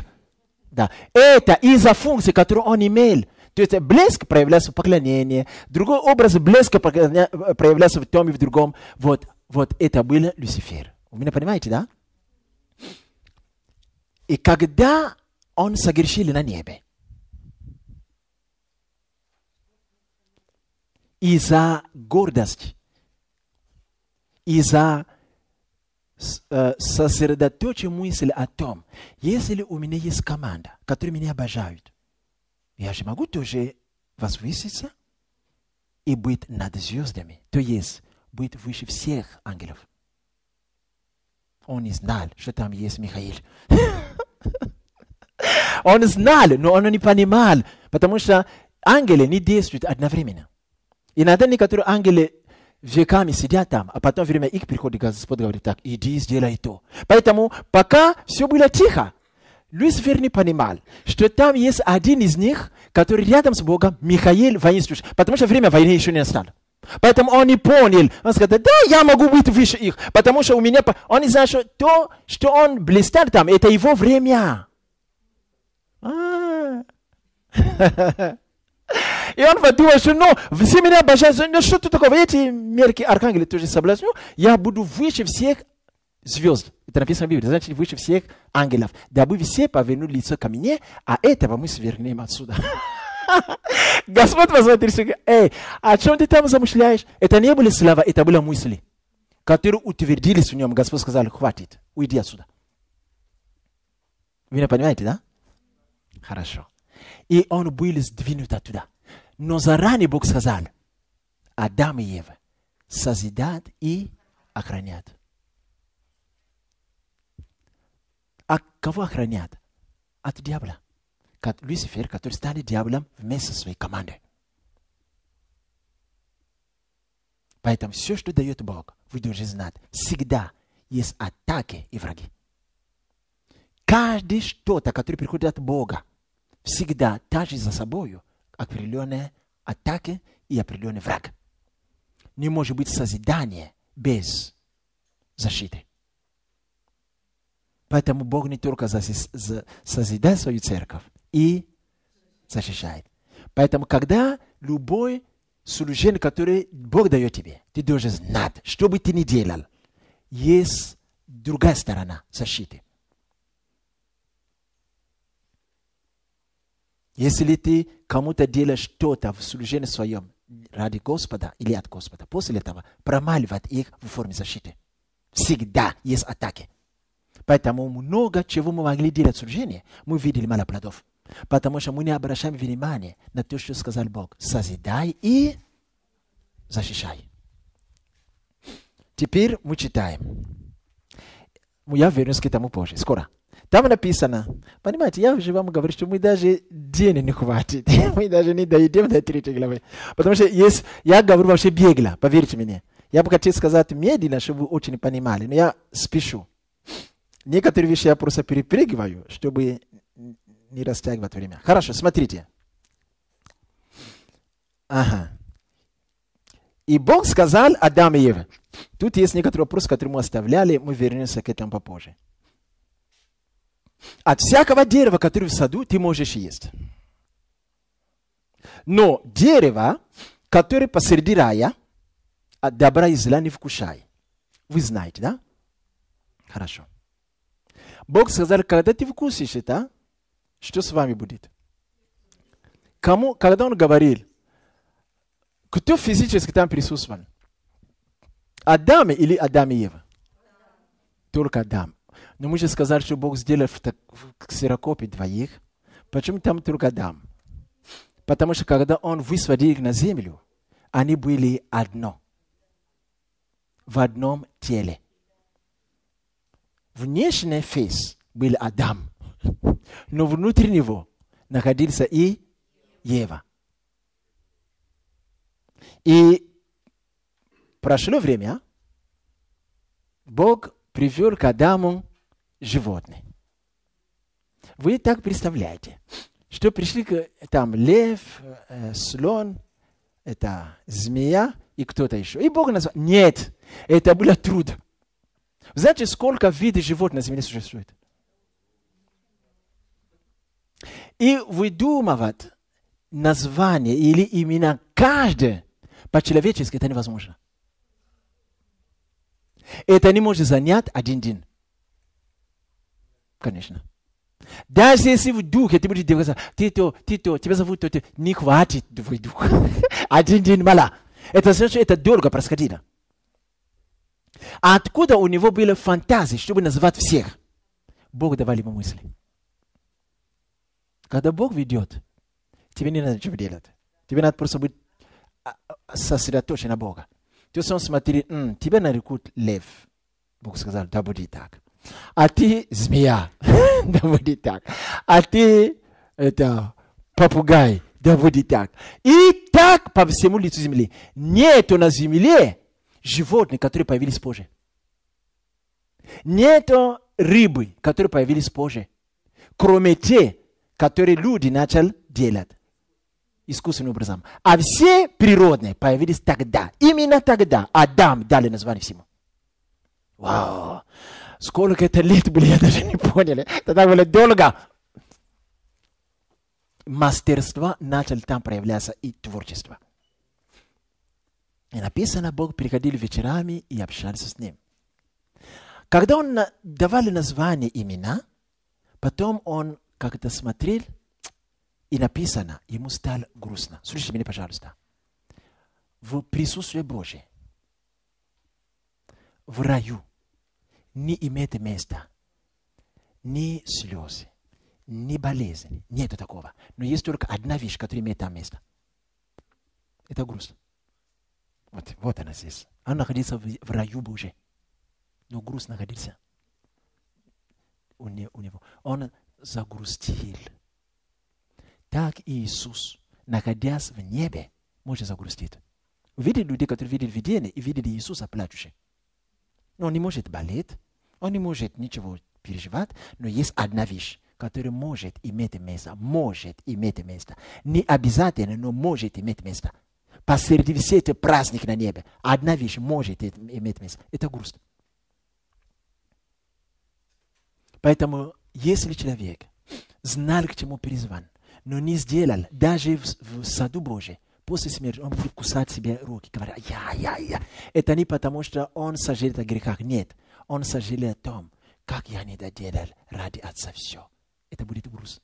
Да. Это из-за функции, которую он имел. То есть блеск проявлялся в поклонении. Другой образ блеска проявлялся в том и в другом. Вот это был Люцифер. Вы меня понимаете, да? И когда он согрешил на небе, из-за гордости, из-за сосредоточия мысли о том, если у меня есть команда, которая меня обожает, я же могу тоже возвыситься и быть над звездами, то есть быть выше всех ангелов. Он не знал, что там есть Михаил. Он знал, но он не понимал, потому что ангелы не действуют одновременно. Иногда некоторые ангелы веками сидят там, а потом время их приходит, Господь говорит так, иди, сделай то. Поэтому пока все было тихо, Люцифер не понимал, что там есть один из них, который рядом с Богом, Михаил, воинствующий, потому что время войны еще не настало. Поэтому он не понял. Он сказал, да, я могу быть выше их, потому что у меня... Он не знает, что то, что он блистал там, это его время. И он подумал, что все меня обожают, но что-то такое, эти мелкие архангелы тоже соблазняют, я буду выше всех звезд. Это написано в Библии, значит, выше всех ангелов. Дабы все повернули лицо ко мне, а этого мы свергнем отсюда. Господь посмотрел, говорит, о чем ты там замышляешь? Это не были слова, это были мысли, которые утвердились в нем. Господь сказал, хватит, уйди отсюда. Вы не понимаете, да? Хорошо. И он был сдвинут оттуда. Но заранее Бог сказал, Адам и Ева созидат и охранят. А кого охранят? От дьявола. Как Люцифер, который станет дьяволом вместо своей команды. Поэтому все, что дает Бог, вы должны знать, всегда есть атаки и враги. Каждое что-то, которое приходит от Бога, всегда тащит за собой определенные атаки и определенный враг. Не может быть созидание без защиты. Поэтому Бог не только созидает свою церковь и защищает. Поэтому, когда любое служение, которое Бог дает тебе, ты должен знать, что бы ты ни делал, есть другая сторона защиты. Если ты кому-то делаешь что-то в служении своем ради Господа или от Господа, после этого промаливать их в форме защиты. Всегда есть атаки. Поэтому много чего мы могли делать в служении, мы видели мало плодов. Потому что мы не обращаем внимания на то, что сказал Бог. Созидай и защищай. Теперь мы читаем. Я вернусь к этому позже, скоро. Там написано, понимаете, я уже вам говорю, что мы даже день не хватит. Мы даже не дойдем до 3 главы. Потому что я говорю вообще бегло, поверьте мне. Я бы хотел сказать медленно, чтобы вы очень понимали, но я спешу. Некоторые вещи я просто перепрыгиваю, чтобы не растягивать время. Хорошо, смотрите. Ага. И Бог сказал Адаму и Еве. Тут есть некоторые вопросы, которые мы оставляли, мы вернемся к этому попозже. От всякого дерева, которое в саду, ты можешь есть. Но дерево, которое посреди рая, от добра и зла не вкушай. Вы знаете, да? Хорошо. Бог сказал, когда ты вкусишь это, что с вами будет? Кому, когда он говорил, кто физически там присутствовал? Адам или Адам и Ева? Только Адам. Но мы же сказали, что Бог сделал ксерокопии двоих. Почему там только Адам? Потому что когда он высводил их на землю, они были одно. В одном теле. Внешний фейс был Адам. Но внутри него находился и Ева. И прошло время, Бог привел к Адаму животные. Вы так представляете, что пришли там лев, слон, это змея и кто-то еще. И Бог назвал. Нет, это было труд. Знаете, сколько видов животных на земле существует? И выдумывать название или имена каждое по-человечески это невозможно. Это не может занять один день. Конечно. Даже если в духе ты будешь говорить, Тито, тебя зовут Тито, не хватит твой дух. Один день мало. Это значит, это долго происходило. А откуда у него были фантазии, чтобы назвать всех? Бог давал ему мысли. Когда Бог ведет, тебе не надо ничего делать. Тебе надо просто быть сосредоточен на Бога. Ты сам смотри, тебя нарекут лев. Бог сказал, да будет так. А ты змея, да будет так. А ты попугай, да будет так. И так по всему лицу земли. Нету на земле животных, которые появились позже. Нету рыбы, которые появились позже. Кроме тех, которые люди начали делать искусственным образом. А все природные появились тогда. Именно тогда Адам дали название всему. Вау! Сколько это лет было, я даже не понял. Тогда было долго. Мастерство начало там проявляться и творчество. И написано, Бог приходил вечерами и общался с ним. Когда он давали название имена, потом он как-то смотрел, и написано, ему стало грустно. Слушайте меня, пожалуйста. В присутствии Божьем, в раю, не имеет места ни слезы, ни болезни. Нету такого. Но есть только одна вещь, которая имеет там место. Это грусть. Вот она здесь. Он находится в раю Божьем. Но грусть находился у него. Он загрустил. Так и Иисус, находясь в небе, может загрустить. Вы видели людей, которые видели видение и видели Иисуса плачущим. Он не может болеть, он не может ничего переживать, но есть одна вещь, которая может иметь место. Может иметь место. Не обязательно, но может иметь место. Посреди всех этих праздников на небе, одна вещь может иметь место. Это грусть. Поэтому, если человек знал, к чему призван, но не сделал, даже в саду Божьем, после смерти он будет кусать себе руки, говоря, я. Это не потому, что он сожалеет о грехах. Нет. Он сожалеет о том, как я не доделал ради Отца все. Это будет груз.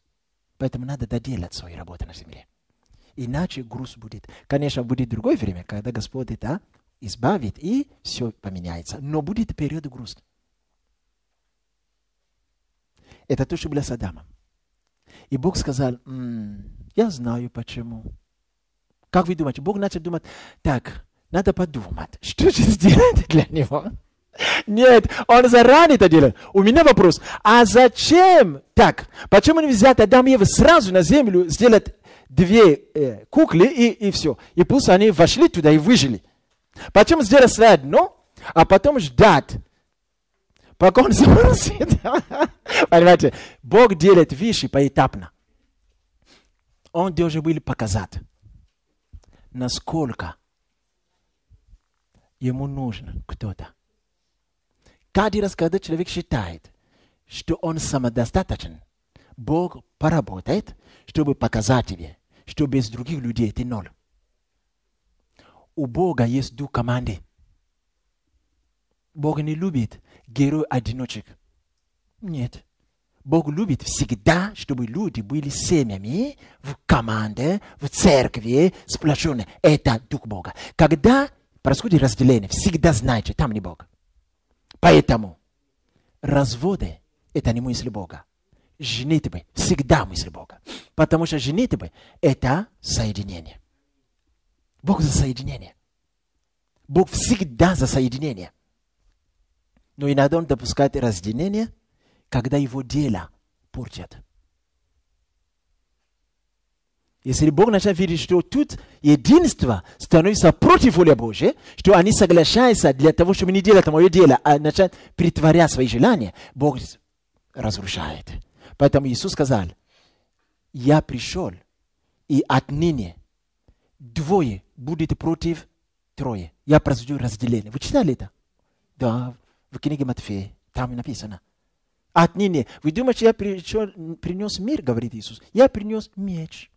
Поэтому надо доделать свою работу на земле. Иначе груз будет. Конечно, будет другое время, когда Господь это избавит, и все поменяется. Но будет период груз. Это то, что было с Адамом. И Бог сказал, я знаю почему. Как вы думаете? Бог начал думать, так, надо подумать, что же сделать для него? Нет, он заранее это делает. У меня вопрос, а зачем так? Почему нельзя Адам и Ева сразу на землю сделать две куклы и все? И пусть они вошли туда и выжили. Почему сделать одно, а потом ждать? Пока он заморозит. Понимаете, Бог делает вещи поэтапно. Он должен был показать, насколько ему нужен кто-то. Каждый раз, когда человек считает, что он самодостаточен, Бог поработает, чтобы показать тебе, что без других людей ты ноль. У Бога есть дух команды. Бог не любит герой-одиночек. Нет. Бог любит всегда, чтобы люди были семьями, в команде, в церкви, сплоченные. Это дух Бога. Когда происходит разделение, всегда знайте, там не Бог. Поэтому разводы – это не мысль Бога. Женитьбы – всегда мысль Бога. Потому что женитьбы – это соединение. Бог за соединение. Бог всегда за соединение. Но иногда он допускает разделение, когда его дело портят. Если Бог начинает видеть, что тут единство становится против воли Божьей, что они соглашаются для того, чтобы не делать мое дело, а начинают притворять свои желания, Бог разрушает. Поэтому Иисус сказал, я пришел, и отныне двое будет против трое. Я произведу разделение. Вы читали это? Да, в книге Матфея, там написано. Отныне, вы думаете, я принес мир, говорит Иисус? Я принес меч.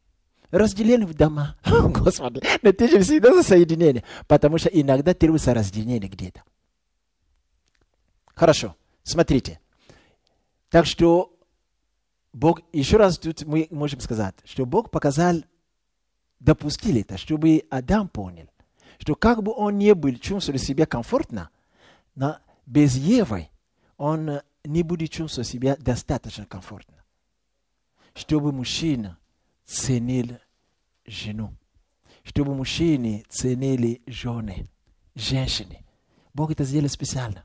Разделение в дома. Господи, но ты же всегда за соединение. Потому что иногда требуется разделение где-то. Хорошо, смотрите. Так что Бог, еще раз тут мы можем сказать, что Бог показал, допустил это, чтобы Адам понял, что как бы он не был, чувствовал себя комфортно, но без Евы он не будет чувствовать себя достаточно комфортно. Чтобы мужчина ценил жену. Чтобы мужчины ценили жены, женщины. Бог это сделал специально.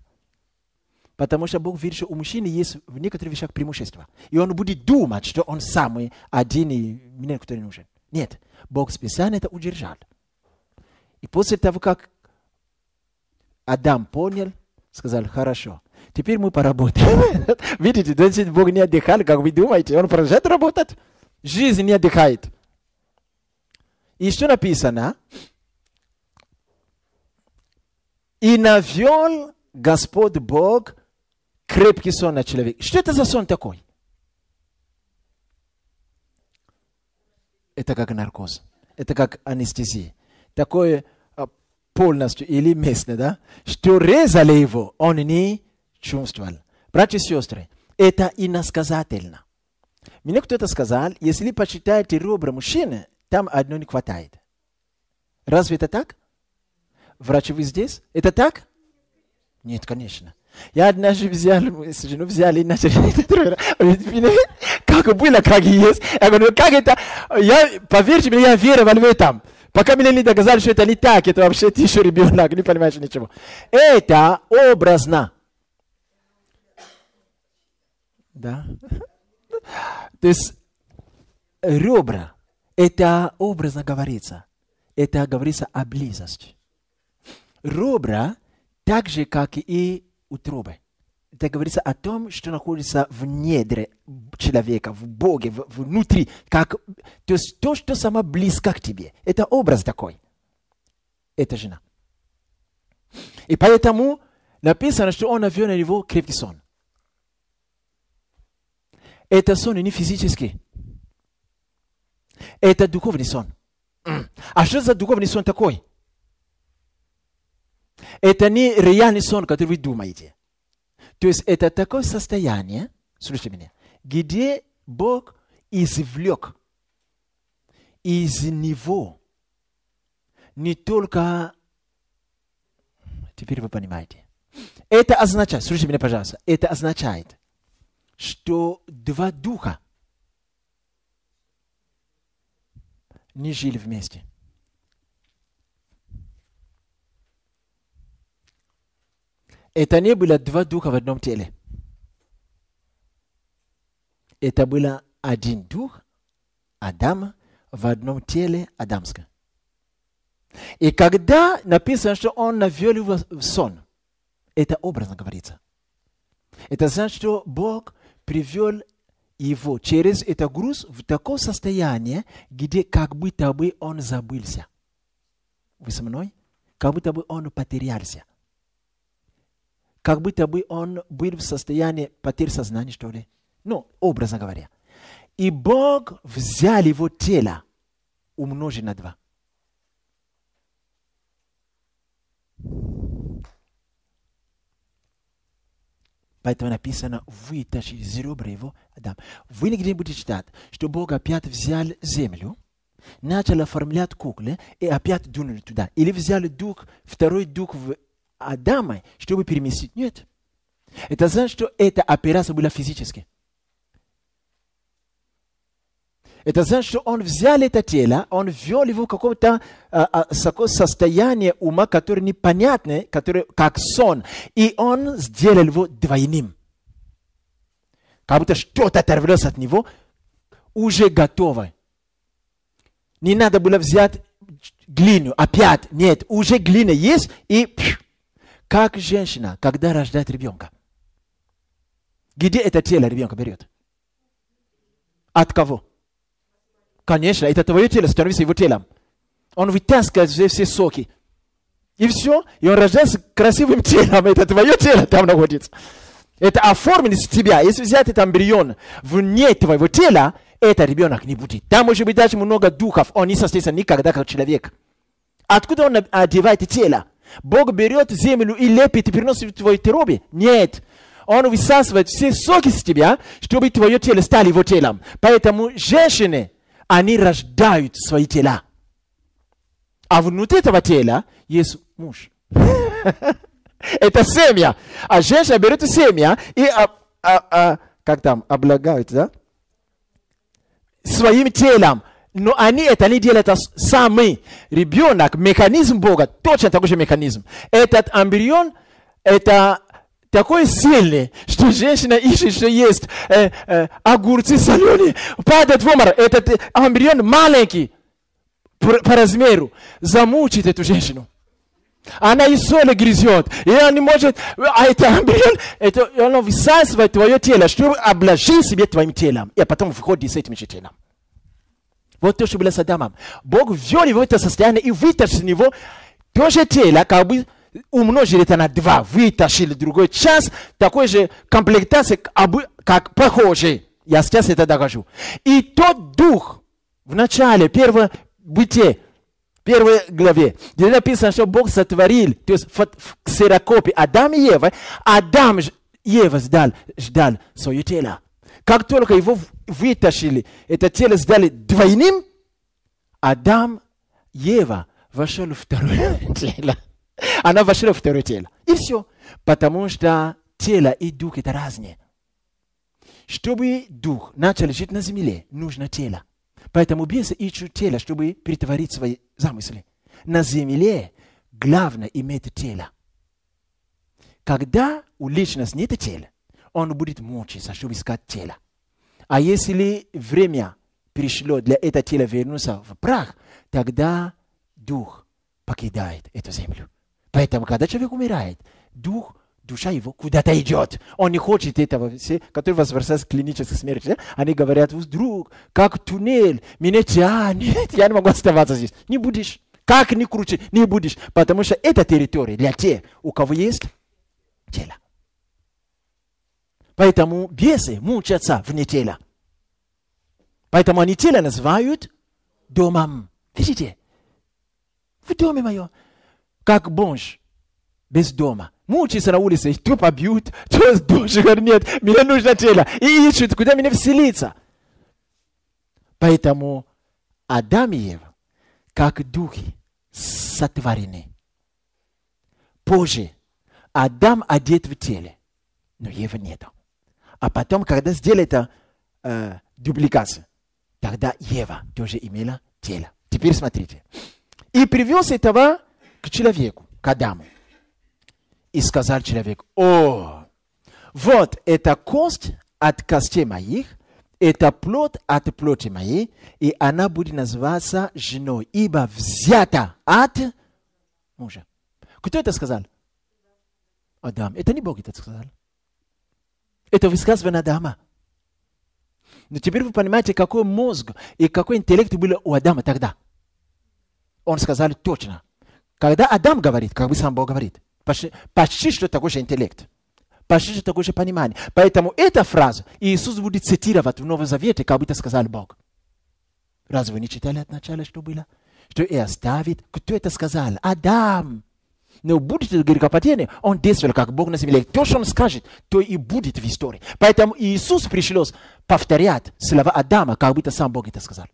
Потому что Бог видит, что у мужчины есть в некоторых вещах преимущество. И он будет думать, что он самый один и мне кто-то не нужен. Нет, Бог специально это удержал. И после того, как Адам понял, сказал, хорошо, теперь мы поработаем. Видите, значит, Бог не отдыхал, как вы думаете, он продолжает работать. Жизнь не отдыхает. И что написано? И навел Господь Бог крепкий сон на человека. Что это за сон такой? Это как наркоз. Это как анестезия. Такое полностью или местное, да? Что резали его, он не чувствовал. Братья и сестры, это иносказательно. Мне кто-то сказал, если почитаете ребра мужчины, там одно не хватает. Разве это так? Врачи, вы здесь? Это так? Нет, конечно. Я однажды взял, жену взяли и начали. Как было, как и есть. Я говорю, как это? Поверьте мне, я веровал в этом. Пока мне не доказали, что это не так, это вообще ты еще ребенок, не понимаешь ничего. Это образно. Да? То есть ребра, это образно говорится. Это говорится о близости. Ребра, так же, как и утробы. Это говорится о том, что находится в недре человека, в Боге, внутри. То есть то, что само близко к тебе. Это образ такой. Это жена. И поэтому написано, что он навел на него крепкий сон. Это сон не физический. Это духовный сон. А что за духовный сон такой? Это не реальный сон, который вы думаете. То есть это такое состояние, слушайте меня, где Бог извлек из него не только... Теперь вы понимаете. Это означает, слушайте меня, пожалуйста, это означает, что два духа не жили вместе. Это не было два духа в одном теле. Это было один дух Адама в одном теле адамском. И когда написано, что он навел его в сон, это образно говорится. Это значит, что Бог привел его через этот груз в такое состояние, где как будто бы он забылся. Вы со мной? Как будто бы он потерялся. Как будто бы он был в состоянии потери сознания, что ли. Ну, образно говоря. И Бог взял его тело, умножил на 2. Поэтому написано, вытащили из ребра его Адам. Вы нигде не будете читать, что Бог опять взял землю, начал оформлять куклы и опять дунул туда. Или взяли дух, второй дух в Адама, чтобы переместить. Нет. Это значит, что эта операция была физически. Это значит, что он взял это тело, он ввел его в какое-то состояние ума, которое непонятное, которое как сон. И он сделал его двойным. Как будто что-то оторвалось от него, уже готово. Не надо было взять глину, опять. Нет, уже глина есть, и как женщина, когда рождает ребенка. Где это тело ребенка берет? От кого? Конечно, это твое тело становится его телом. Он вытаскивает все соки. И все. И он рождается красивым телом. Это твое тело там находится. Это оформлено с тебя. Если взять этот эмбрион вне твоего тела, это ребенок не будет. Там может быть даже много духов. Он не состоится никогда как человек. Откуда он одевает тело? Бог берет землю и лепит и переносит в твоей утробе? Нет. Он высасывает все соки с тебя, чтобы твое тело стало его телом. Поэтому женщины, они рождают свои тела. А внутри этого тела есть муж. Это семья. А женщина берет семья и как там, облагают, да? Своим телом. Но они это не делают сами. Ребенок, механизм Бога, точно такой же механизм. Этот эмбрион, это такой сильный, что женщина ищет, что есть огурцы соленые, падает в обморок. Этот эмбрион маленький по размеру, замучит эту женщину. Она и соль грызет, и она не может, а это эмбрион, оно высасывает твое тело, чтобы обложить себе твоим телом, и потом выходит с этим же телом. Вот то, что было с Адамом. Бог ввел его в это состояние и вытащил из него то же тело, как бы умножили это на 2, вытащили другой час, такой же комплектации, как похожий. Я сейчас это докажу. И тот дух в начале, первое бытие, первой главе, где написано, что Бог сотворил, то есть в ксерокопии Адам и Ева, Адам и Ева ждал свое тело. Как только его вытащили, это тело сделали двойным, Адам и Ева вошел в второе тело. Она вошла в второе тело. И все. Потому что тело и дух это разные. Чтобы дух начал жить на земле, нужно тело. Поэтому бесы ищут тело, чтобы притворить свои замыслы. На земле главное иметь тело. Когда у личности нет тела, он будет мучиться, чтобы искать тело. А если время пришло для этого тела вернуться в прах, тогда дух покидает эту землю. Поэтому, когда человек умирает, душа его куда-то идет. Он не хочет этого. Все, которые возвращаются к клинической смерти, они говорят, вдруг, как туннель, меня тянет, я не могу оставаться здесь. Не будешь. Как ни крути, не будешь. Потому что это территория для тех, у кого есть тело. Поэтому бесы мучатся вне тела. Поэтому они тело называют домом. Видите? В доме моем. Как бомж без дома. Мучается на улице, то побьют, то с дождь, говорит, нет, мне нужно тело. И ищут, куда мне вселиться. Поэтому Адам и Ева, как духи, сотворены. Позже Адам одет в теле, но Ева нету. А потом, когда сделали это дубликацию, тогда Ева тоже имела тело. Теперь смотрите. И привез этого к человеку, к Адаму. И сказал человек: о, вот это кость от костей моих, это плоть от плоти моей, и она будет называться женой, ибо взята от мужа. Кто это сказал? Адам. Это не Бог это сказал. Это высказывание Адама. Но теперь вы понимаете, какой мозг и какой интеллект был у Адама тогда. Он сказал точно. Когда Адам говорит, как бы сам Бог говорит, почти что такой же интеллект. Почти что такое же понимание. Поэтому эта фраза Иисус будет цитировать в Новом Завете, как будто сказал Бог. Разве вы не читали от начала, что было? Что и оставит. Кто это сказал? Адам. Но будет грехопадение, он действовал как Бог на земле. То, что он скажет, то и будет в истории. Поэтому Иисус пришлось повторять слова Адама, как будто сам Бог это сказал.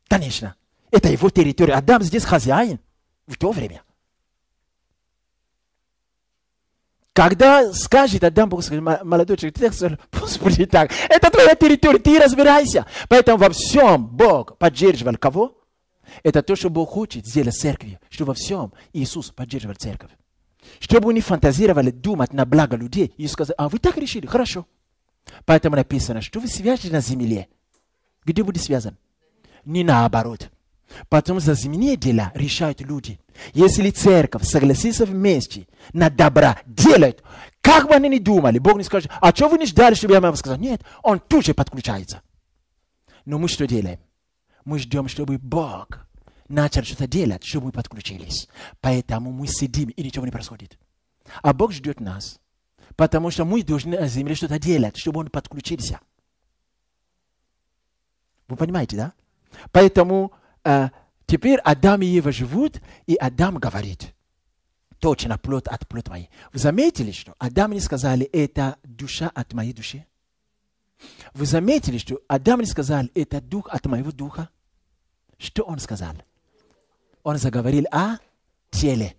Конечно. Это его территория. Адам здесь хозяин в то время. Когда скажет Адам, Бог скажет: молодой человек, ты так сказал, Господи, так, это твоя территория, ты разбирайся. Поэтому во всем Бог поддерживал кого? Это то, что Бог хочет сделать с церковью, что во всем Иисус поддерживал церковь. Чтобы они фантазировали, думать на благо людей, Иисус сказал: а вы так решили? Хорошо. Поэтому написано, что вы свяжете на земле. Где будет связан? Не наоборот. Потому что земные дела решают люди. Если церковь согласится вместе на добра делать, как бы они ни думали, Бог не скажет: а что вы не ждали, чтобы я вам сказал? Нет, он тут же подключается. Но мы что делаем? Мы ждем, чтобы Бог начал что-то делать, чтобы мы подключились. Поэтому мы сидим, и ничего не происходит. А Бог ждет нас. Потому что мы должны на земле что-то делать, чтобы Он подключился. Вы понимаете, да? Поэтому теперь Адам и Ева живут, и Адам говорит: точно, плоть от плоти моей. Вы заметили, что Адам не сказали: это душа от моей души? Вы заметили, что Адам не сказал: это дух от моего духа? Что он сказал? Он заговорил о теле.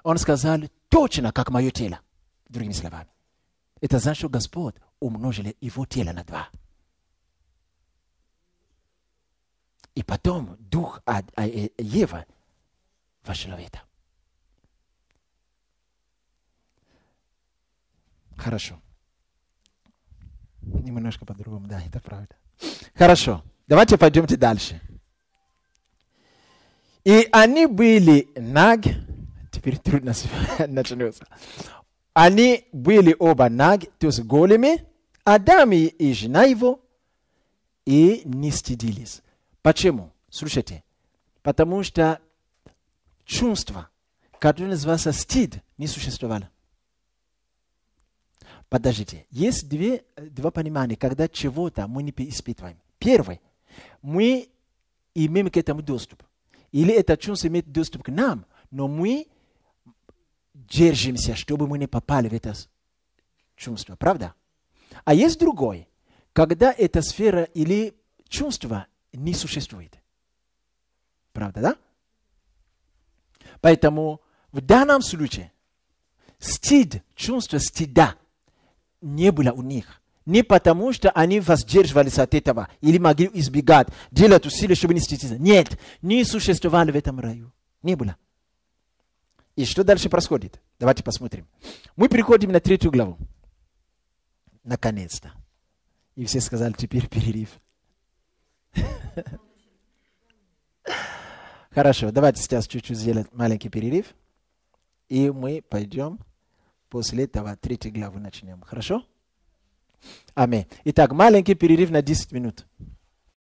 Он сказал: точно, как мое тело. Другими словами. Это значит, что Господь умножил его тело на 2. И потом дух Евы вошел в это. Хорошо. Немножко по-другому, да, это правда. Хорошо, давайте пойдемте дальше. И они были наги, теперь трудно начнется. Они были оба наги, то есть голыми, Адам и жена его, и не стыдились. Почему? Слушайте, потому что чувство, которое называется стыд, не существовало. Подождите, есть два понимания, когда чего-то мы не испытываем. Первое, мы имеем к этому доступ. Или это чувство имеет доступ к нам, но мы держимся, чтобы мы не попали в это чувство. Правда? А есть другое, когда эта сфера или чувство не существует. Правда, да? Поэтому в данном случае стыд, чувство стыда не было у них. Не потому, что они воздерживались от этого или могли избегать, делать усилия, чтобы не стыдиться. Нет, не существовали в этом раю. Не было. И что дальше происходит? Давайте посмотрим. Мы приходим на 3 главу. Наконец-то. И все сказали: теперь перерыв. Хорошо, давайте сейчас чуть-чуть сделаем маленький перерыв. И мы пойдем после этого 3 главы начнем. Хорошо? Аминь. Итак, маленький перерыв на 10 минут.